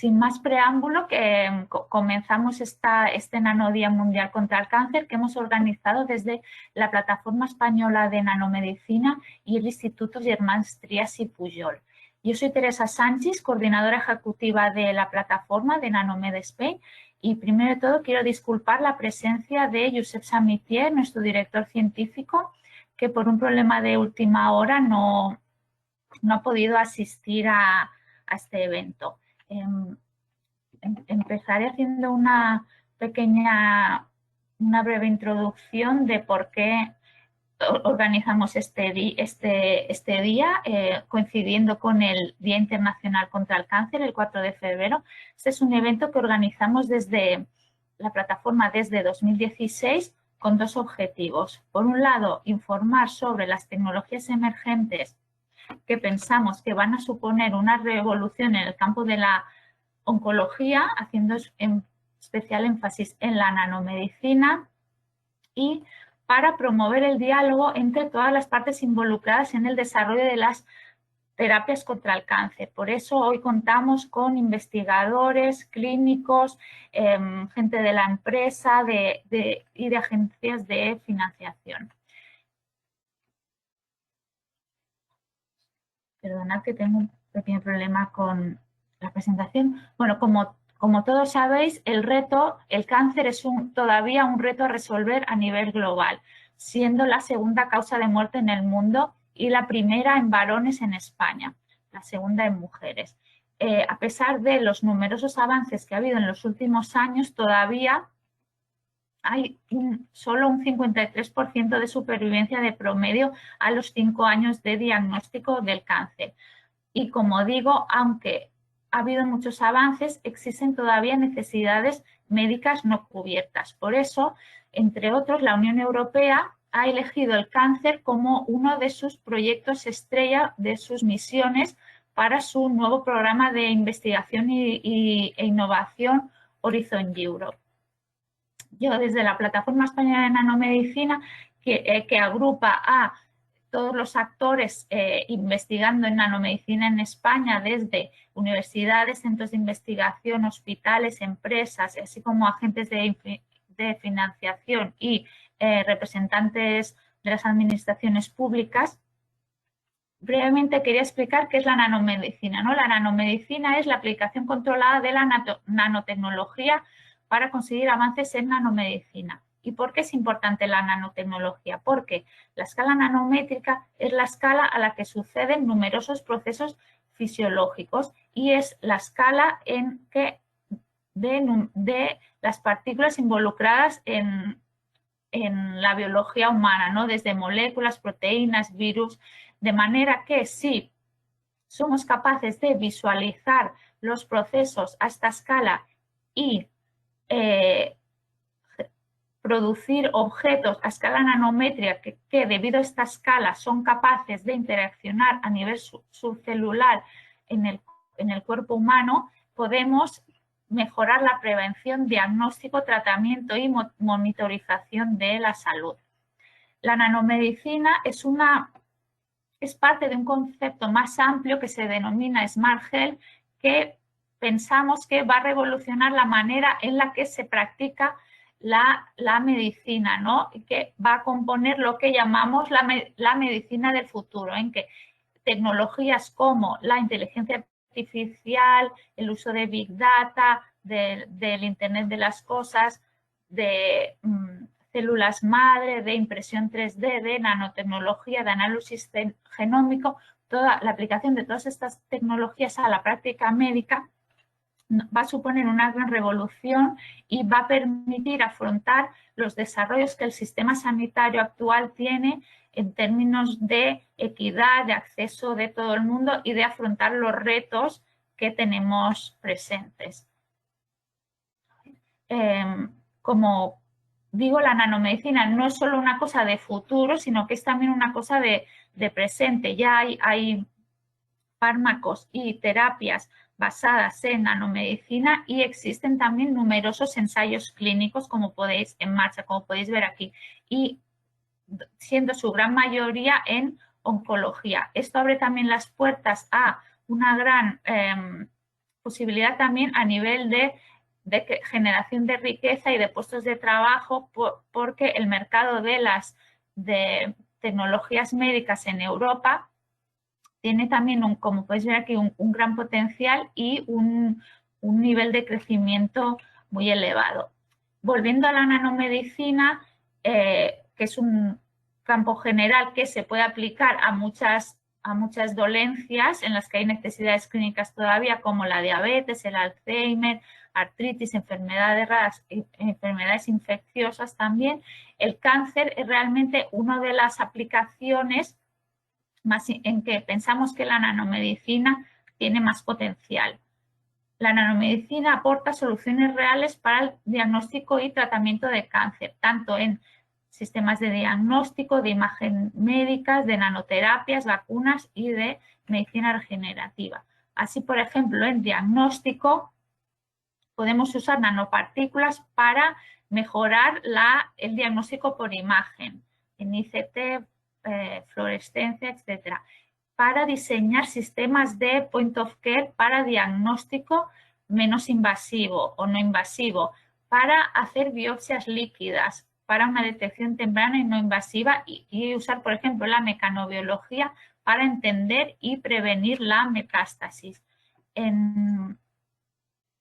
sin más preámbulo, que comenzamos este Nanodía Mundial contra el Cáncer que hemos organizado desde la Plataforma Española de Nanomedicina y el Instituto Germans Trias y Pujol. Yo soy Teresa Sánchez, coordinadora ejecutiva de la plataforma de Nanomed Spain, y primero de todo quiero disculpar la presencia de Josep Samitier, nuestro director científico, que por un problema de última hora no ha podido asistir a este evento. Empezaré haciendo una breve introducción de por qué organizamos este día, coincidiendo con el Día Internacional contra el Cáncer, el 4 de febrero. Este es un evento que organizamos desde la plataforma desde 2016 con dos objetivos. Por un lado, informar sobre las tecnologías emergentes que pensamos que van a suponer una revolución en el campo de la oncología, haciendo especial énfasis en la nanomedicina, y para promover el diálogo entre todas las partes involucradas en el desarrollo de las terapias contra el cáncer. Por eso hoy contamos con investigadores, clínicos, gente de la empresa y de agencias de financiación. Perdonad que tengo un pequeño problema con la presentación. Bueno, como todos sabéis, el cáncer es todavía un reto a resolver a nivel global, siendo la segunda causa de muerte en el mundo y la primera en varones en España, la segunda en mujeres. A pesar de los numerosos avances que ha habido en los últimos años, todavía hay solo un 53% de supervivencia de promedio a los 5 años de diagnóstico del cáncer. Y como digo, aunque ha habido muchos avances, existen todavía necesidades médicas no cubiertas. Por eso, entre otros, la Unión Europea ha elegido el cáncer como uno de sus proyectos estrella, de sus misiones, para su nuevo programa de investigación e innovación Horizon Europe. Yo, desde la Plataforma Española de Nanomedicina, que agrupa a todos los actores investigando en nanomedicina en España, desde universidades, centros de investigación, hospitales, empresas, así como agentes de financiación y representantes de las administraciones públicas. Brevemente quería explicar qué es la nanomedicina, ¿no? La nanomedicina es la aplicación controlada de la nanotecnología para conseguir avances en nanomedicina. ¿Y por qué es importante la nanotecnología? Porque la escala nanométrica es la escala a la que suceden numerosos procesos fisiológicos y es la escala en que de las partículas involucradas en la biología humana, ¿no? Desde moléculas, proteínas, virus, de manera que si somos capaces de visualizar los procesos a esta escala y producir objetos a escala nanométrica que debido a esta escala son capaces de interaccionar a nivel subcelular en el cuerpo humano, podemos mejorar la prevención, diagnóstico, tratamiento y monitorización de la salud. La nanomedicina es parte de un concepto más amplio que se denomina Smart Health, que pensamos que va a revolucionar la manera en la que se practica la medicina, ¿no? Y que va a componer lo que llamamos la medicina del futuro, en que tecnologías como la inteligencia artificial, el uso de Big Data, del Internet de las cosas, de células madre, de impresión 3D, de nanotecnología, de análisis genómico, toda la aplicación de todas estas tecnologías a la práctica médica va a suponer una gran revolución y va a permitir afrontar los desarrollos que el sistema sanitario actual tiene en términos de equidad, de acceso de todo el mundo y de afrontar los retos que tenemos presentes. Como digo, la nanomedicina no es solo una cosa de futuro, sino que es también una cosa de presente. Ya hay fármacos y terapias basadas en nanomedicina y existen también numerosos ensayos clínicos en marcha, como podéis ver aquí, y siendo su gran mayoría en oncología. Esto abre también las puertas a una gran posibilidad también a nivel de generación de riqueza y de puestos de trabajo, porque el mercado de tecnologías médicas en Europa tiene también, como podéis ver aquí, un gran potencial y un nivel de crecimiento muy elevado. Volviendo a la nanomedicina, que es un campo general que se puede aplicar a muchas dolencias en las que hay necesidades clínicas todavía, como la diabetes, el Alzheimer, artritis, enfermedades raras, enfermedades infecciosas también. El cáncer es realmente una de las aplicaciones más en que pensamos que la nanomedicina tiene más potencial. La nanomedicina aporta soluciones reales para el diagnóstico y tratamiento de cáncer, tanto en sistemas de diagnóstico, de imagen médicas, de nanoterapias, vacunas y de medicina regenerativa. Así, por ejemplo, en diagnóstico podemos usar nanopartículas para mejorar el diagnóstico por imagen, en ICT, fluorescencia, etcétera, para diseñar sistemas de point of care para diagnóstico menos invasivo o no invasivo, para hacer biopsias líquidas, para una detección temprana y no invasiva y usar, por ejemplo, la mecanobiología para entender y prevenir la metástasis.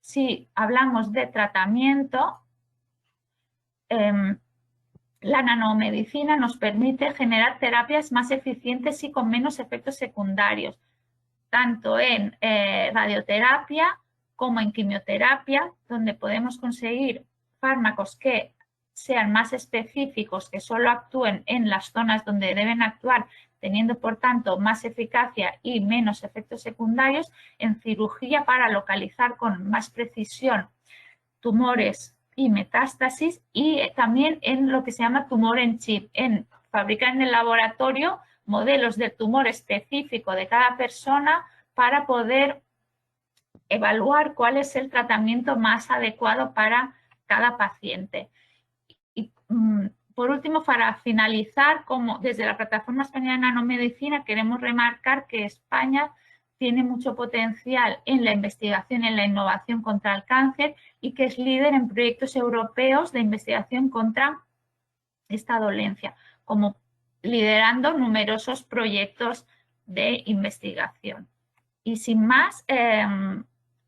Si hablamos de tratamiento, la nanomedicina nos permite generar terapias más eficientes y con menos efectos secundarios, tanto en radioterapia como en quimioterapia, donde podemos conseguir fármacos que sean más específicos, que solo actúen en las zonas donde deben actuar, teniendo por tanto más eficacia y menos efectos secundarios, en cirugía para localizar con más precisión tumores y metástasis, y también en lo que se llama tumor en chip, en fabricar en el laboratorio modelos del tumor específico de cada persona para poder evaluar cuál es el tratamiento más adecuado para cada paciente. Y por último, para finalizar, como desde la Plataforma Española de Nanomedicina queremos remarcar que España tiene mucho potencial en la investigación y en la innovación contra el cáncer y que es líder en proyectos europeos de investigación contra esta dolencia, como liderando numerosos proyectos de investigación. Y sin más,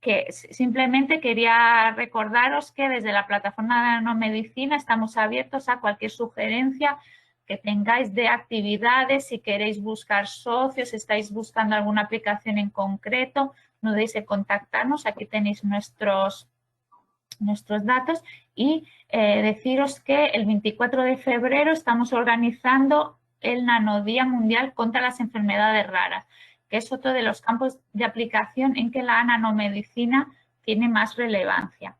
que simplemente quería recordaros que desde la Plataforma de Nanomedicina estamos abiertos a cualquier sugerencia que tengáis de actividades. Si queréis buscar socios, estáis buscando alguna aplicación en concreto, no dudéis en contactarnos. Aquí tenéis nuestros datos y deciros que el 24 de febrero estamos organizando el Nanodía Mundial contra las Enfermedades Raras, que es otro de los campos de aplicación en que la nanomedicina tiene más relevancia.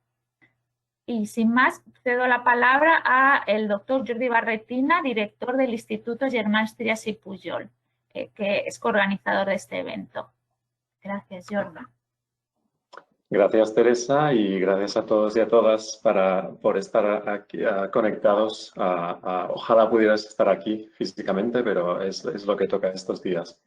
Y sin más, cedo la palabra al doctor Jordi Barretina, director del Instituto Germans Trias i Pujol, que es coorganizador de este evento. Gracias, Jordi. Gracias, Teresa, y gracias a todos y a todas por estar aquí conectados. Ojalá pudieras estar aquí físicamente, pero es lo que toca estos días.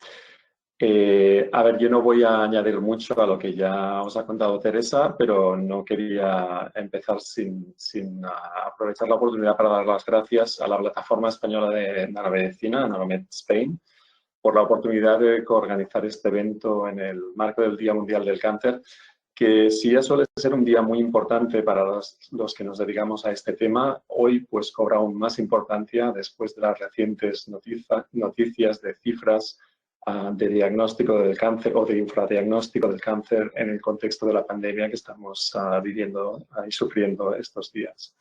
A ver, yo no voy a añadir mucho a lo que ya os ha contado Teresa, pero no quería empezar sin aprovechar la oportunidad para dar las gracias a la Plataforma Española de Nanomedicina, Nanomed Spain, por la oportunidad de coorganizar este evento en el marco del Día Mundial del Cáncer, que si ya suele ser un día muy importante para los que nos dedicamos a este tema, hoy pues cobra aún más importancia después de las recientes noticias de cifras de diagnóstico del cáncer o de infradiagnóstico del cáncer en el contexto de la pandemia que estamos viviendo y sufriendo estos días.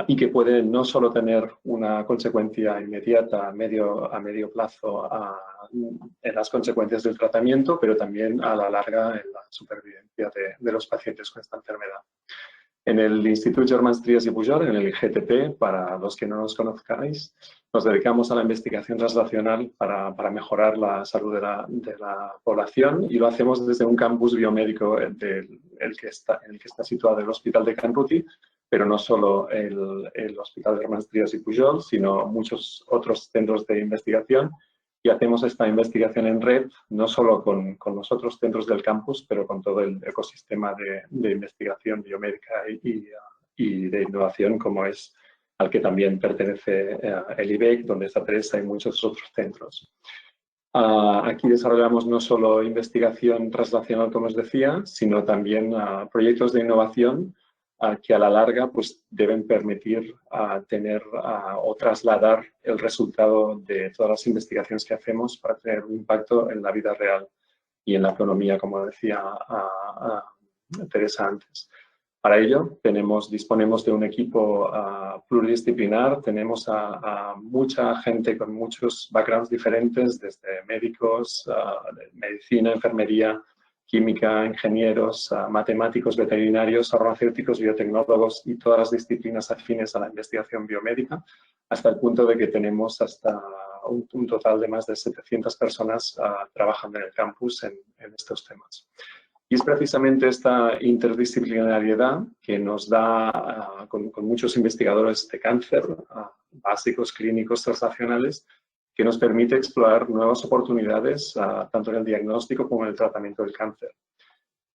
Y que puede no solo tener una consecuencia inmediata a medio plazo en las consecuencias del tratamiento, pero también a la larga en la supervivencia de los pacientes con esta enfermedad. En el Instituto Germans Trias i Pujol, en el IGTP, para los que no nos conozcáis, nos dedicamos a la investigación translacional para mejorar la salud de la población, y lo hacemos desde un campus biomédico en el que está situado el Hospital de Can Ruti, pero no solo el Hospital Germans Trias i Pujol, sino muchos otros centros de investigación Y hacemos esta investigación en red, no solo con los otros centros del campus, pero con todo el ecosistema de investigación biomédica y de innovación, como es al que también pertenece el IBEC, donde está Teresa y muchos otros centros. Aquí desarrollamos no solo investigación translacional, como os decía, sino también proyectos de innovación que a la larga pues, deben permitir tener o trasladar el resultado de todas las investigaciones que hacemos para tener un impacto en la vida real y en la economía, como decía Teresa antes. Para ello, disponemos de un equipo pluridisciplinar, tenemos a mucha gente con muchos backgrounds diferentes, desde médicos, medicina, enfermería, química, ingenieros, matemáticos, veterinarios, farmacéuticos, biotecnólogos y todas las disciplinas afines a la investigación biomédica, hasta el punto de que tenemos hasta un total de más de 700 personas trabajando en el campus en estos temas. Y es precisamente esta interdisciplinariedad que nos da, con muchos investigadores de cáncer, básicos, clínicos, translacionales, que nos permite explorar nuevas oportunidades, tanto en el diagnóstico como en el tratamiento del cáncer.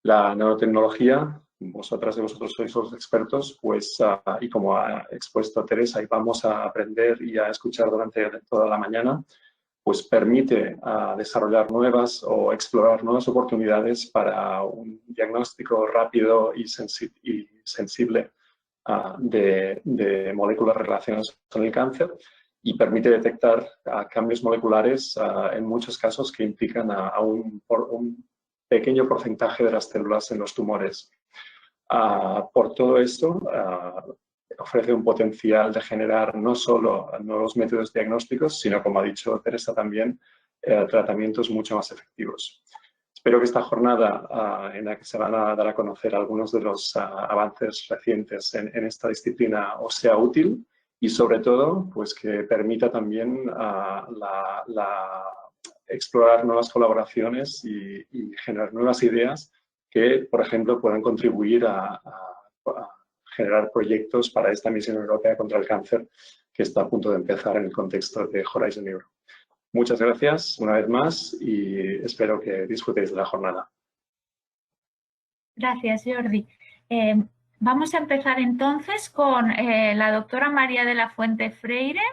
La nanotecnología, vosotras y vosotros sois los expertos, pues, y como ha expuesto Teresa, y vamos a aprender y a escuchar durante toda la mañana, pues permite desarrollar nuevas o explorar nuevas oportunidades para un diagnóstico rápido y sensible de moléculas relacionadas con el cáncer y permite detectar cambios moleculares en muchos casos que implican a un pequeño porcentaje de las células en los tumores. Por todo esto, ofrece un potencial de generar no solo nuevos métodos diagnósticos, sino, como ha dicho Teresa también, tratamientos mucho más efectivos. Espero que esta jornada en la que se van a dar a conocer algunos de los avances recientes en esta disciplina os sea útil y, sobre todo, pues que permita también explorar nuevas colaboraciones y generar nuevas ideas que, por ejemplo, puedan contribuir a generar proyectos para esta misión europea contra el cáncer que está a punto de empezar en el contexto de Horizon Europe. Muchas gracias una vez más y espero que disfrutéis de la jornada. Gracias, Jordi. Vamos a empezar entonces con la doctora María de la Fuente Freire.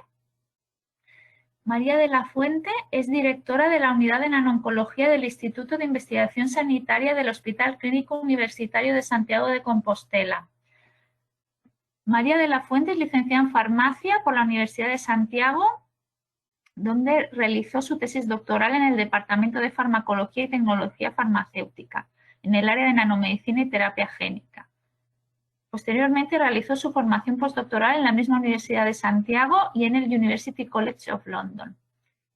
María de la Fuente es directora de la Unidad de Nanooncología del Instituto de Investigación Sanitaria del Hospital Clínico Universitario de Santiago de Compostela. María de la Fuente es licenciada en Farmacia por la Universidad de Santiago, donde realizó su tesis doctoral en el Departamento de Farmacología y Tecnología Farmacéutica, en el área de nanomedicina y terapia génica. Posteriormente realizó su formación postdoctoral en la misma Universidad de Santiago y en el University College of London.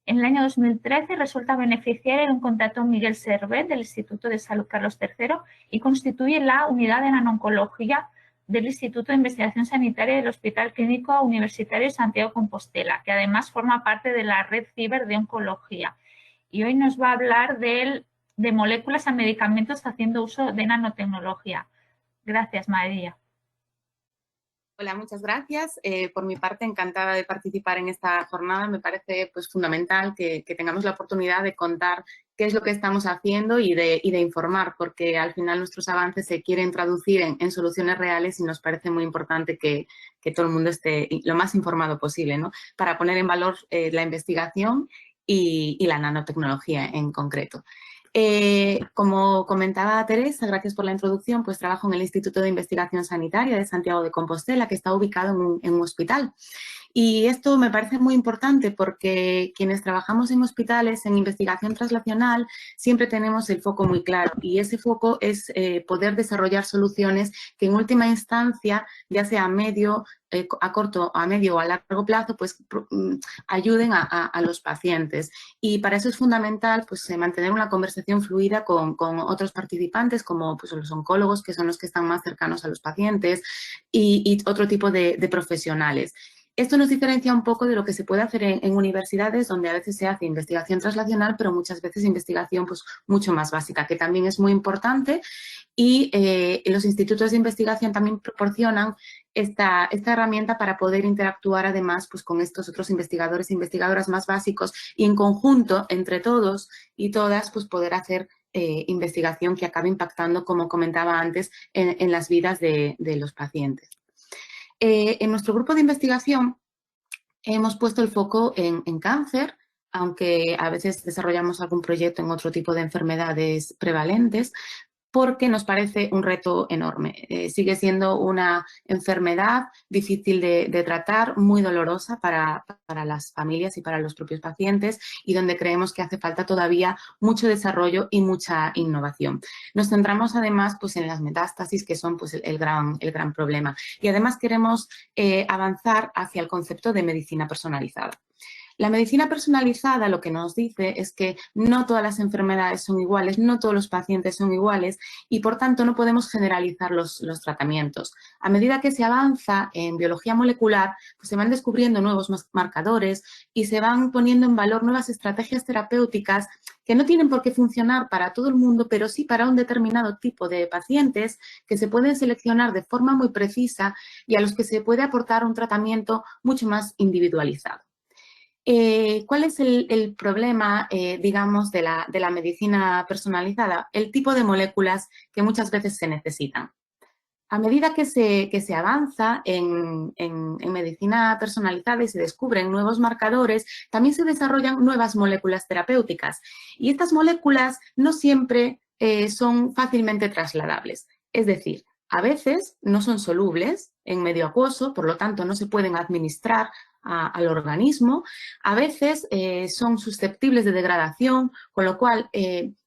En el año 2013 resulta beneficiaria de un contrato con Miguel Servet del Instituto de Salud Carlos III y constituye la Unidad de Nanooncología del Instituto de Investigación Sanitaria del Hospital Clínico Universitario de Santiago de Compostela, que además forma parte de la red ciber de oncología. Y hoy nos va a hablar de moléculas a medicamentos haciendo uso de nanotecnología. Gracias, María. Hola, muchas gracias. Por mi parte, encantada de participar en esta jornada. Me parece pues, fundamental que tengamos la oportunidad de contar qué es lo que estamos haciendo y de informar, porque al final nuestros avances se quieren traducir en soluciones reales y nos parece muy importante que todo el mundo esté lo más informado posible, ¿no? Para poner en valor la investigación y la nanotecnología en concreto. Como comentaba Teresa, gracias por la introducción, pues trabajo en el Instituto de Investigación Sanitaria de Santiago de Compostela, que está ubicado en un hospital. Y esto me parece muy importante porque quienes trabajamos en hospitales, en investigación translacional, siempre tenemos el foco muy claro y ese foco es poder desarrollar soluciones que en última instancia, ya sea a corto, a medio o a largo plazo, pues ayuden a los pacientes. Y para eso es fundamental pues, mantener una conversación fluida con otros participantes, como pues, los oncólogos, que son los que están más cercanos a los pacientes, y otro tipo de profesionales. Esto nos diferencia un poco de lo que se puede hacer en universidades, donde a veces se hace investigación translacional, pero muchas veces investigación pues, mucho más básica, que también es muy importante. Y los institutos de investigación también proporcionan esta herramienta para poder interactuar además pues, con estos otros investigadores e investigadoras más básicos y en conjunto, entre todos y todas, pues poder hacer investigación que acabe impactando, como comentaba antes, en las vidas de los pacientes. En nuestro grupo de investigación hemos puesto el foco en cáncer, aunque a veces desarrollamos algún proyecto en otro tipo de enfermedades prevalentes, porque nos parece un reto enorme. Sigue siendo una enfermedad difícil de tratar, muy dolorosa para las familias y para los propios pacientes y donde creemos que hace falta todavía mucho desarrollo y mucha innovación. Nos centramos además pues, en las metástasis, que son pues, el gran problema. Y además queremos avanzar hacia el concepto de medicina personalizada. La medicina personalizada lo que nos dice es que no todas las enfermedades son iguales, no todos los pacientes son iguales y, por tanto, no podemos generalizar los tratamientos. A medida que se avanza en biología molecular, pues se van descubriendo nuevos marcadores y se van poniendo en valor nuevas estrategias terapéuticas que no tienen por qué funcionar para todo el mundo, pero sí para un determinado tipo de pacientes que se pueden seleccionar de forma muy precisa y a los que se puede aportar un tratamiento mucho más individualizado. ¿Cuál es el problema, digamos, de la medicina personalizada? El tipo de moléculas que muchas veces se necesitan. A medida que se avanza en medicina personalizada y se descubren nuevos marcadores, también se desarrollan nuevas moléculas terapéuticas. Y estas moléculas no siempre son fácilmente trasladables. Es decir, a veces no son solubles en medio acuoso, por lo tanto no se pueden administrar al organismo. A veces son susceptibles de degradación, con lo cual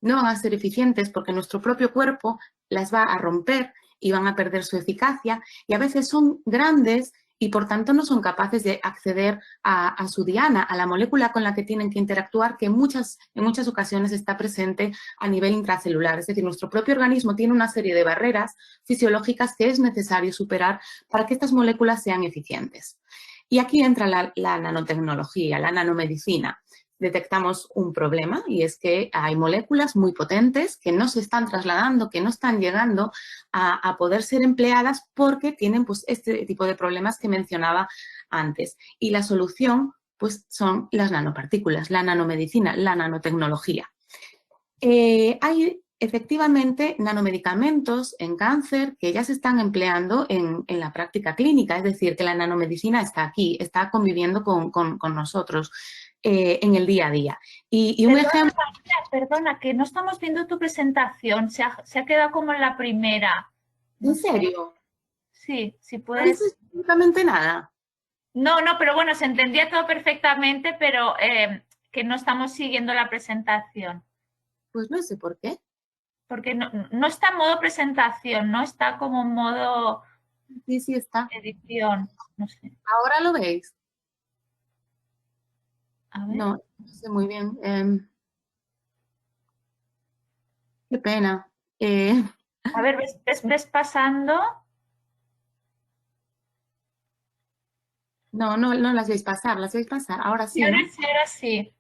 no van a ser eficientes porque nuestro propio cuerpo las va a romper y van a perder su eficacia, y a veces son grandes y por tanto no son capaces de acceder a su diana, a la molécula con la que tienen que interactuar, que en muchas ocasiones está presente a nivel intracelular. Es decir, nuestro propio organismo tiene una serie de barreras fisiológicas que es necesario superar para que estas moléculas sean eficientes. Y aquí entra la nanotecnología, la nanomedicina. Detectamos un problema y es que hay moléculas muy potentes que no se están trasladando, que no están llegando a poder ser empleadas porque tienen pues, este tipo de problemas que mencionaba antes. Y la solución pues, son las nanopartículas, la nanomedicina, la nanotecnología. Hay efectivamente nanomedicamentos en cáncer que ya se están empleando en la práctica clínica, es decir, que la nanomedicina está aquí, está conviviendo con nosotros en el día a día. Y un ejemplo... Perdona, que no estamos viendo tu presentación, se ha quedado como en la primera. ¿En serio? Sí, si puedes... No dices absolutamente nada. No, pero bueno, se entendía todo perfectamente, pero que no estamos siguiendo la presentación. Pues no sé por qué. Porque no está en modo presentación, ¿no? Está como en modo... Sí, está. Edición, no sé. ¿Ahora lo veis? A ver. No sé muy bien. Qué pena. A ver, ¿ves pasando? No las veis pasar, las veis pasar. Ahora sí, Ahora ¿no? sí, ahora sí.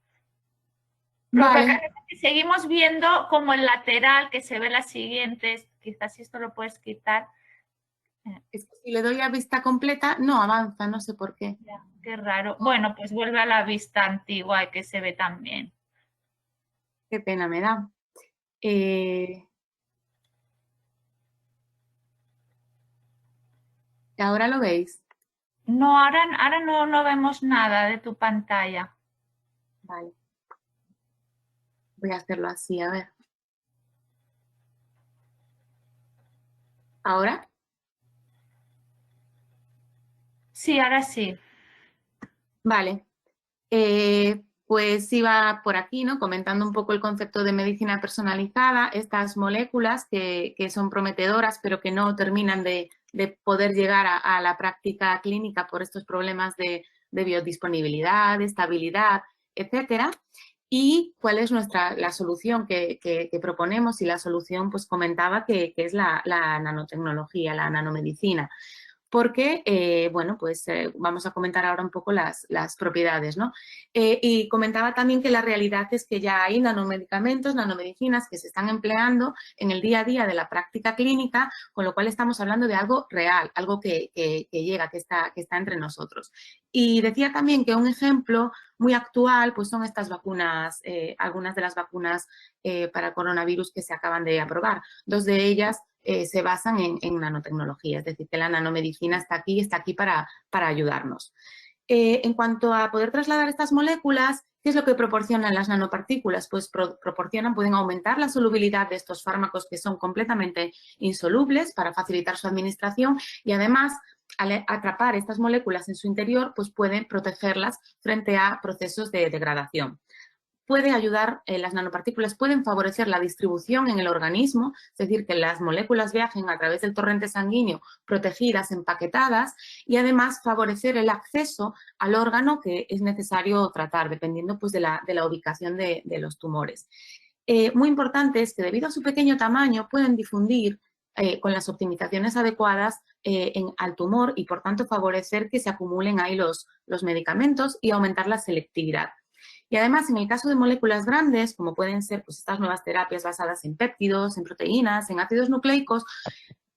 Vale. Seguimos viendo como el lateral que se ve las siguientes. Quizás esto lo puedes quitar. Es que si le doy a vista completa, no avanza, no sé por qué. Ya, qué raro. Bueno, pues vuelve a la vista antigua que se ve también. Qué pena me da. ¿Ahora lo veis? No, ahora no vemos nada de tu pantalla. Vale. Voy a hacerlo así, a ver. ¿Ahora? Sí, ahora sí. Vale. Pues iba por aquí, ¿no? Comentando un poco el concepto de medicina personalizada, estas moléculas que son prometedoras, pero que no terminan de poder llegar a la práctica clínica por estos problemas de biodisponibilidad, de estabilidad, etcétera. Y cuál es la solución que proponemos, y la solución pues comentaba que es la nanotecnología, la nanomedicina. porque, bueno, pues vamos a comentar ahora un poco las propiedades, ¿no? Y comentaba también que la realidad es que ya hay nanomedicamentos, nanomedicinas que se están empleando en el día a día de la práctica clínica, con lo cual estamos hablando de algo real, algo que llega, que está entre nosotros. Y decía también que un ejemplo muy actual pues son estas vacunas, algunas de las vacunas para coronavirus que se acaban de aprobar. Dos de ellas se basan en nanotecnología, es decir, que la nanomedicina está aquí para ayudarnos. En cuanto a poder trasladar estas moléculas, ¿qué es lo que proporcionan las nanopartículas? Pues pueden aumentar la solubilidad de estos fármacos que son completamente insolubles para facilitar su administración y además, al atrapar estas moléculas en su interior, pues pueden protegerlas frente a procesos de degradación. Puede ayudar, las nanopartículas pueden favorecer la distribución en el organismo, es decir, que las moléculas viajen a través del torrente sanguíneo protegidas, empaquetadas, y además favorecer el acceso al órgano que es necesario tratar, dependiendo pues, de la ubicación de los tumores. Muy importante es que debido a su pequeño tamaño pueden difundir con las optimizaciones adecuadas al tumor y, por tanto, favorecer que se acumulen ahí los medicamentos y aumentar la selectividad. Y además, en el caso de moléculas grandes, como pueden ser pues, estas nuevas terapias basadas en péptidos, en proteínas, en ácidos nucleicos,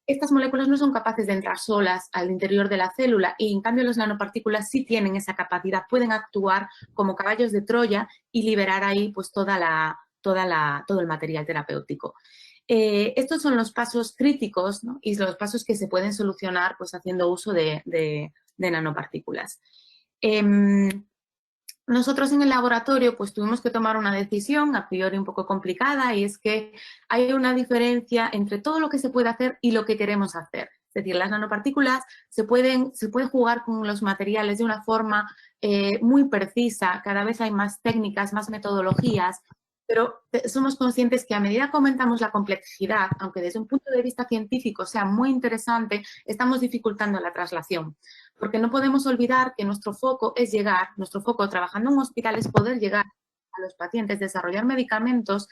estas moléculas no son capaces de entrar solas al interior de la célula y, en cambio, las nanopartículas sí tienen esa capacidad, pueden actuar como caballos de Troya y liberar ahí pues, todo el material terapéutico. Estos son los pasos críticos, ¿no? Y los pasos que se pueden solucionar pues, haciendo uso de nanopartículas. Nosotros en el laboratorio pues tuvimos que tomar una decisión a priori un poco complicada y es que hay una diferencia entre todo lo que se puede hacer y lo que queremos hacer. Es decir, las nanopartículas se puede jugar con los materiales de una forma muy precisa, cada vez hay más técnicas, más metodologías, pero somos conscientes que a medida que aumentamos la complejidad, aunque desde un punto de vista científico sea muy interesante, estamos dificultando la traslación. Porque no podemos olvidar que nuestro foco trabajando en un hospital es poder llegar a los pacientes, desarrollar medicamentos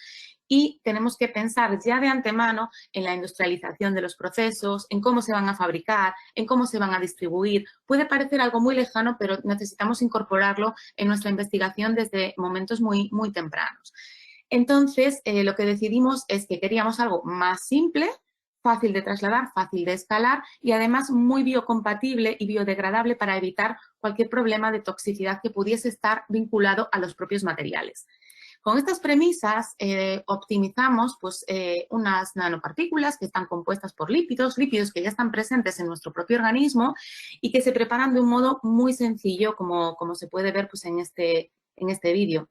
y tenemos que pensar ya de antemano en la industrialización de los procesos, en cómo se van a fabricar, en cómo se van a distribuir. Puede parecer algo muy lejano, pero necesitamos incorporarlo en nuestra investigación desde momentos muy, muy tempranos. Entonces, lo que decidimos es que queríamos algo más simple, fácil de trasladar, fácil de escalar y además muy biocompatible y biodegradable para evitar cualquier problema de toxicidad que pudiese estar vinculado a los propios materiales. Con estas premisas optimizamos pues, unas nanopartículas que están compuestas por lípidos que ya están presentes en nuestro propio organismo y que se preparan de un modo muy sencillo como se puede ver pues, en este vídeo.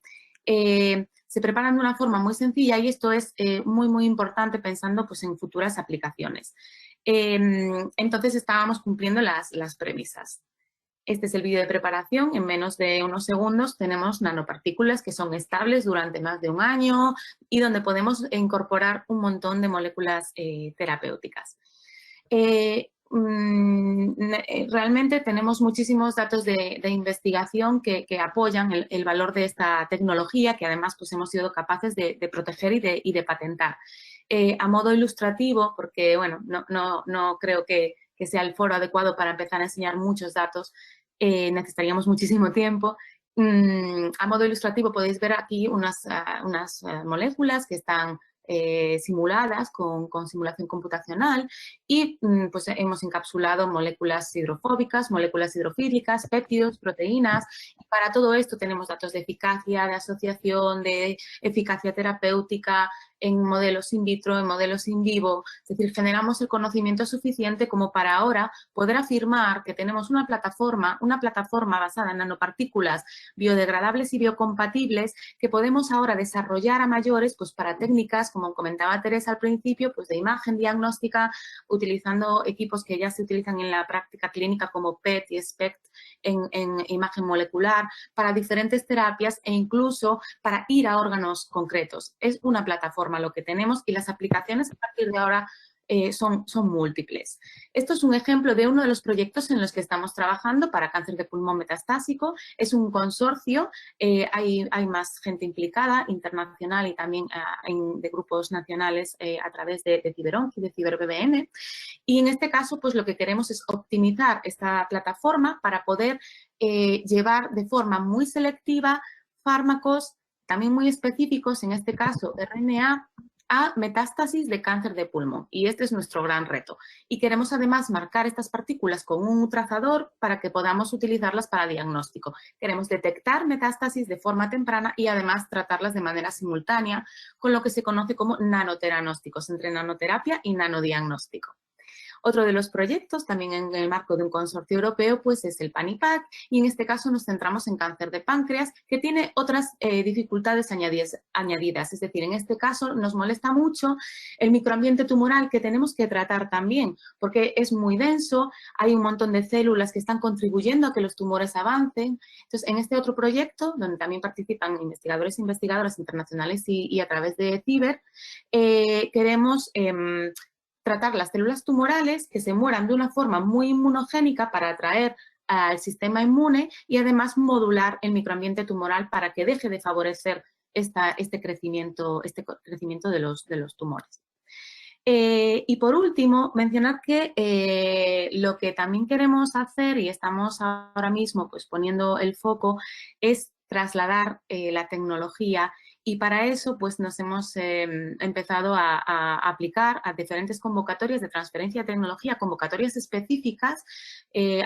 Se preparan de una forma muy sencilla y esto es muy, muy importante pensando pues, en futuras aplicaciones. Entonces, estábamos cumpliendo las premisas. Este es el vídeo de preparación. En menos de unos segundos tenemos nanopartículas que son estables durante más de un año y donde podemos incorporar un montón de moléculas terapéuticas. Realmente tenemos muchísimos datos de investigación que apoyan el valor de esta tecnología, que además pues, hemos sido capaces de proteger y de patentar. A modo ilustrativo, porque bueno, no creo que sea el foro adecuado para empezar a enseñar muchos datos, necesitaríamos muchísimo tiempo. A modo ilustrativo podéis ver aquí unas moléculas que están simuladas con simulación computacional y pues hemos encapsulado moléculas hidrofóbicas, moléculas hidrofílicas, péptidos, proteínas. Y para todo esto tenemos datos de eficacia, de asociación, de eficacia terapéutica en modelos in vitro, en modelos in vivo. Es decir, generamos el conocimiento suficiente como para ahora poder afirmar que tenemos una plataforma basada en nanopartículas biodegradables y biocompatibles que podemos ahora desarrollar a mayores pues para técnicas, como comentaba Teresa al principio, pues de imagen diagnóstica, utilizando equipos que ya se utilizan en la práctica clínica como PET y SPECT en imagen molecular, para diferentes terapias e incluso para ir a órganos concretos. Es una plataforma lo que tenemos y las aplicaciones a partir de ahora son múltiples. Esto es un ejemplo de uno de los proyectos en los que estamos trabajando para cáncer de pulmón metastásico. Es un consorcio, hay más gente implicada, internacional y también de grupos nacionales a través de CiberOnc y de CiberBBN. Y en este caso, pues lo que queremos es optimizar esta plataforma para poder llevar de forma muy selectiva fármacos también muy específicos, en este caso RNA, a metástasis de cáncer de pulmón. Y este es nuestro gran reto. Y queremos además marcar estas partículas con un trazador para que podamos utilizarlas para diagnóstico. Queremos detectar metástasis de forma temprana y además tratarlas de manera simultánea con lo que se conoce como nanoteranósticos, entre nanoterapia y nanodiagnóstico. Otro de los proyectos, también en el marco de un consorcio europeo, pues es el PANIPAC, y en este caso nos centramos en cáncer de páncreas, que tiene otras dificultades añadidas. Es decir, en este caso nos molesta mucho el microambiente tumoral que tenemos que tratar también, porque es muy denso, hay un montón de células que están contribuyendo a que los tumores avancen. Entonces, en este otro proyecto, donde también participan investigadores e investigadoras internacionales y a través de Ciber, queremos tratar las células tumorales que se mueran de una forma muy inmunogénica para atraer al sistema inmune y además modular el microambiente tumoral para que deje de favorecer este crecimiento de los tumores. Y por último, mencionar que lo que también queremos hacer y estamos ahora mismo pues poniendo el foco es trasladar la tecnología. Y para eso, pues nos hemos empezado a aplicar a diferentes convocatorias de transferencia de tecnología, convocatorias específicas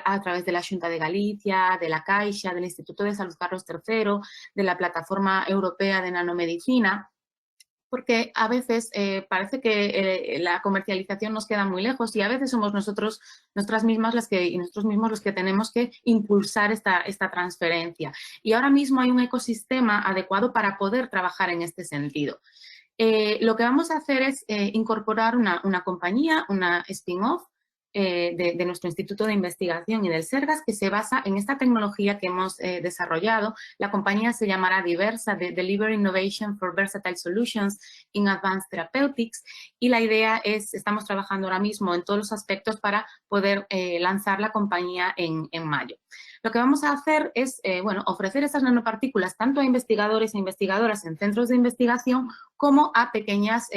a través de la Xunta de Galicia, de la Caixa, del Instituto de Salud Carlos III, de la Plataforma Europea de Nanomedicina, porque a veces parece que la comercialización nos queda muy lejos y a veces somos nosotros mismos los que tenemos que impulsar esta transferencia. Y ahora mismo hay un ecosistema adecuado para poder trabajar en este sentido. Lo que vamos a hacer es incorporar una compañía, una spin-off, de nuestro Instituto de Investigación y del SERGAS, que se basa en esta tecnología que hemos desarrollado. La compañía se llamará Diversa, de Deliver Innovation for Versatile Solutions in Advanced Therapeutics, y la idea es, estamos trabajando ahora mismo en todos los aspectos para poder lanzar la compañía en mayo. Lo que vamos a hacer es, ofrecer esas nanopartículas tanto a investigadores e investigadoras en centros de investigación como a pequeñas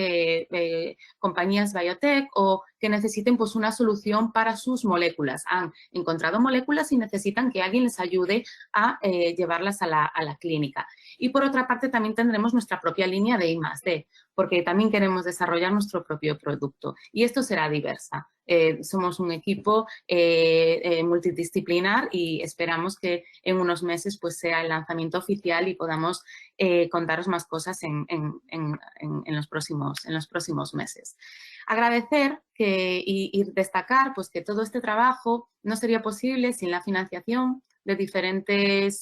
compañías biotech o que necesiten pues, una solución para sus moléculas. Han encontrado moléculas y necesitan que alguien les ayude a llevarlas a la clínica. Y por otra parte también tendremos nuestra propia línea de I+D, porque también queremos desarrollar nuestro propio producto. Y esto será Diversa. Somos un equipo multidisciplinar y esperamos que en unos meses pues, sea el lanzamiento oficial y podamos contaros más cosas en los próximos meses. Agradecer y destacar pues, que todo este trabajo no sería posible sin la financiación de diferentes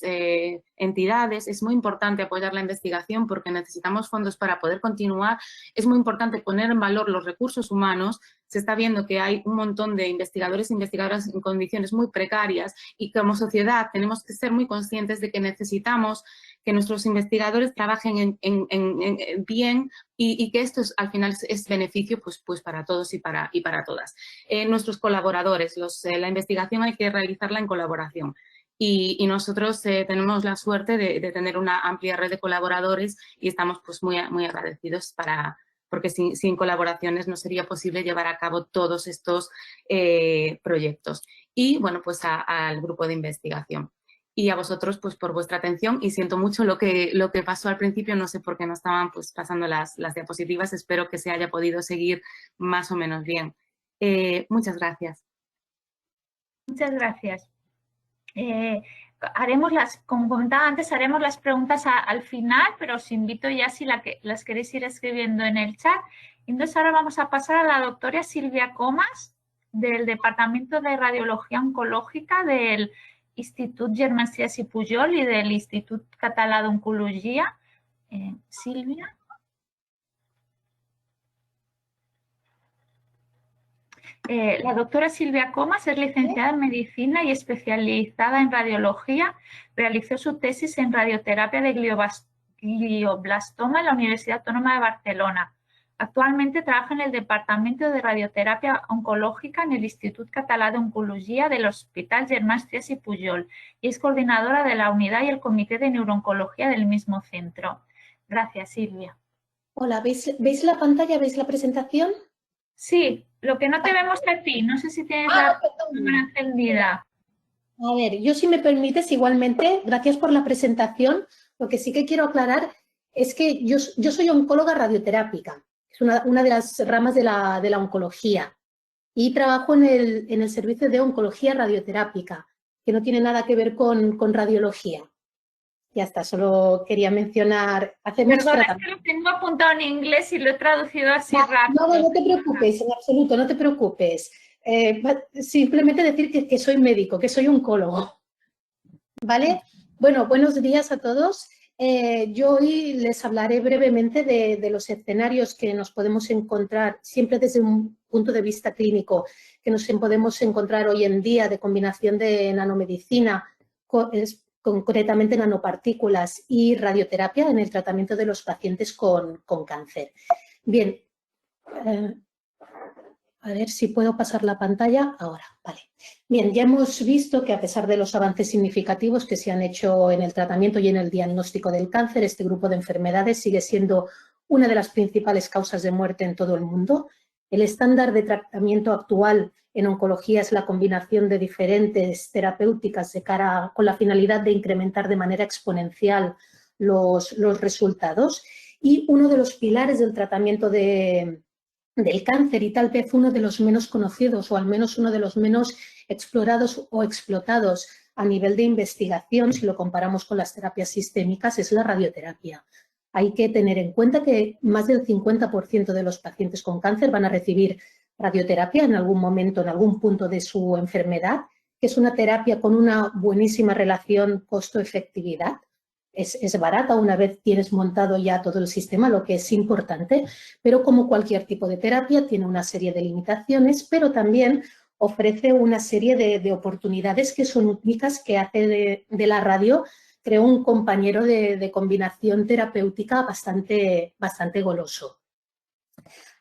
entidades. Es muy importante apoyar la investigación porque necesitamos fondos para poder continuar. Es muy importante poner en valor los recursos humanos. Se está viendo que hay un montón de investigadores e investigadoras en condiciones muy precarias y como sociedad tenemos que ser muy conscientes de que necesitamos que nuestros investigadores trabajen bien y que esto al final es beneficio pues para todos y para todas. Nuestros colaboradores, la investigación hay que realizarla en colaboración. Y nosotros tenemos la suerte de tener una amplia red de colaboradores y estamos pues muy agradecidos porque sin colaboraciones no sería posible llevar a cabo todos estos proyectos. Y bueno, pues al grupo de investigación. Y a vosotros pues por vuestra atención y siento mucho lo que pasó al principio, no sé por qué no estaban pues pasando las diapositivas, espero que se haya podido seguir más o menos bien. Muchas gracias. Muchas gracias. Como comentaba antes, haremos las preguntas al final, pero os invito ya si las queréis ir escribiendo en el chat. Entonces ahora vamos a pasar a la doctora Silvia Comas, del Departamento de Radiología Oncológica del Institut Germán Trias i Pujol y del Institut Català d'Oncologia. Silvia. La doctora Silvia Comas es licenciada en Medicina y especializada en Radiología. Realizó su tesis en Radioterapia de glioblastoma en la Universidad Autónoma de Barcelona. Actualmente trabaja en el Departamento de Radioterapia Oncológica en el Institut Català d'Oncologia del Hospital Germans Trias y Pujol y es coordinadora de la unidad y el Comité de Neurooncología del mismo centro. Gracias, Silvia. Hola, ¿veis la pantalla? ¿Veis la presentación? Sí, lo que no te vemos a ti, no sé si tienes la cámara encendida. A ver, yo si me permites, igualmente, gracias por la presentación. Lo que sí que quiero aclarar es que yo soy oncóloga radioterápica, es una de las ramas de la oncología, y trabajo en el servicio de oncología radioterápica, que no tiene nada que ver con radiología. Ya está, solo quería mencionar... Perdona, es que lo tengo apuntado en inglés y lo he traducido así rápido. No te preocupes, en absoluto, no te preocupes. Simplemente decir que soy médico, que soy oncólogo. ¿Vale? Bueno, buenos días a todos. Yo hoy les hablaré brevemente de los escenarios que nos podemos encontrar, siempre desde un punto de vista clínico, que nos podemos encontrar hoy en día de combinación de nanomedicina, concretamente nanopartículas y radioterapia en el tratamiento de los pacientes con cáncer. Bien, a ver si puedo pasar la pantalla ahora. Vale. Bien, ya hemos visto que a pesar de los avances significativos que se han hecho en el tratamiento y en el diagnóstico del cáncer, este grupo de enfermedades sigue siendo una de las principales causas de muerte en todo el mundo. El estándar de tratamiento actual en oncología es la combinación de diferentes terapéuticas con la finalidad de incrementar de manera exponencial los resultados. Y uno de los pilares del tratamiento del cáncer, y tal vez uno de los menos conocidos o al menos uno de los menos explorados o explotados a nivel de investigación, si lo comparamos con las terapias sistémicas, es la radioterapia. Hay que tener en cuenta que más del 50% de los pacientes con cáncer van a recibir radioterapia en algún momento, en algún punto de su enfermedad, que es una terapia con una buenísima relación costo-efectividad. Es barata una vez tienes montado ya todo el sistema, lo que es importante, pero como cualquier tipo de terapia tiene una serie de limitaciones, pero también ofrece una serie de oportunidades que son únicas, que hace de la radio, creo, un compañero de combinación terapéutica bastante goloso.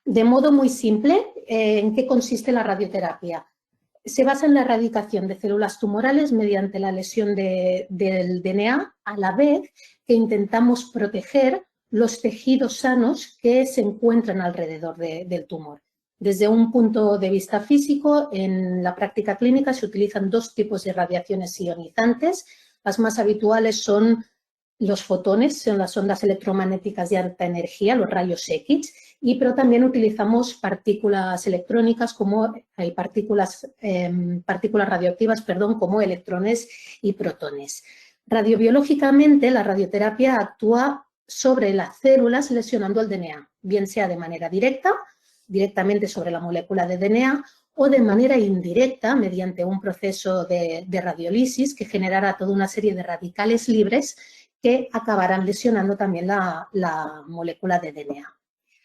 De modo muy simple, ¿en qué consiste la radioterapia? Se basa en la erradicación de células tumorales mediante la lesión del DNA, a la vez que intentamos proteger los tejidos sanos que se encuentran alrededor del tumor. Desde un punto de vista físico, en la práctica clínica se utilizan dos tipos de radiaciones ionizantes. Las más habituales son los fotones, son las ondas electromagnéticas de alta energía, los rayos X, pero también utilizamos partículas electrónicas hay partículas radioactivas, como electrones y protones. Radiobiológicamente, la radioterapia actúa sobre las células lesionando el DNA, bien sea de manera directamente sobre la molécula de DNA, o de manera indirecta mediante un proceso de radiolisis que generará toda una serie de radicales libres que acabarán lesionando también la molécula de DNA.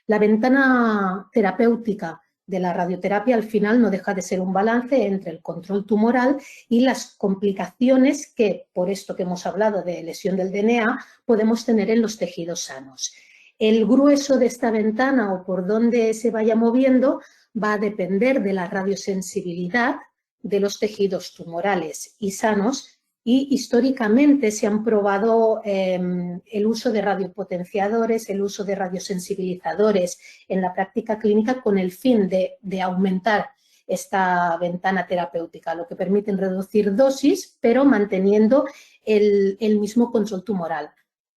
La ventana terapéutica de la radioterapia al final no deja de ser un balance entre el control tumoral y las complicaciones que, por esto que hemos hablado de lesión del DNA, podemos tener en los tejidos sanos. El grueso de esta ventana o por dónde se vaya moviendo va a depender de la radiosensibilidad de los tejidos tumorales y sanos, y históricamente se han probado el uso de radiopotenciadores, el uso de radiosensibilizadores en la práctica clínica con el fin de aumentar esta ventana terapéutica, lo que permite reducir dosis, pero manteniendo el mismo control tumoral.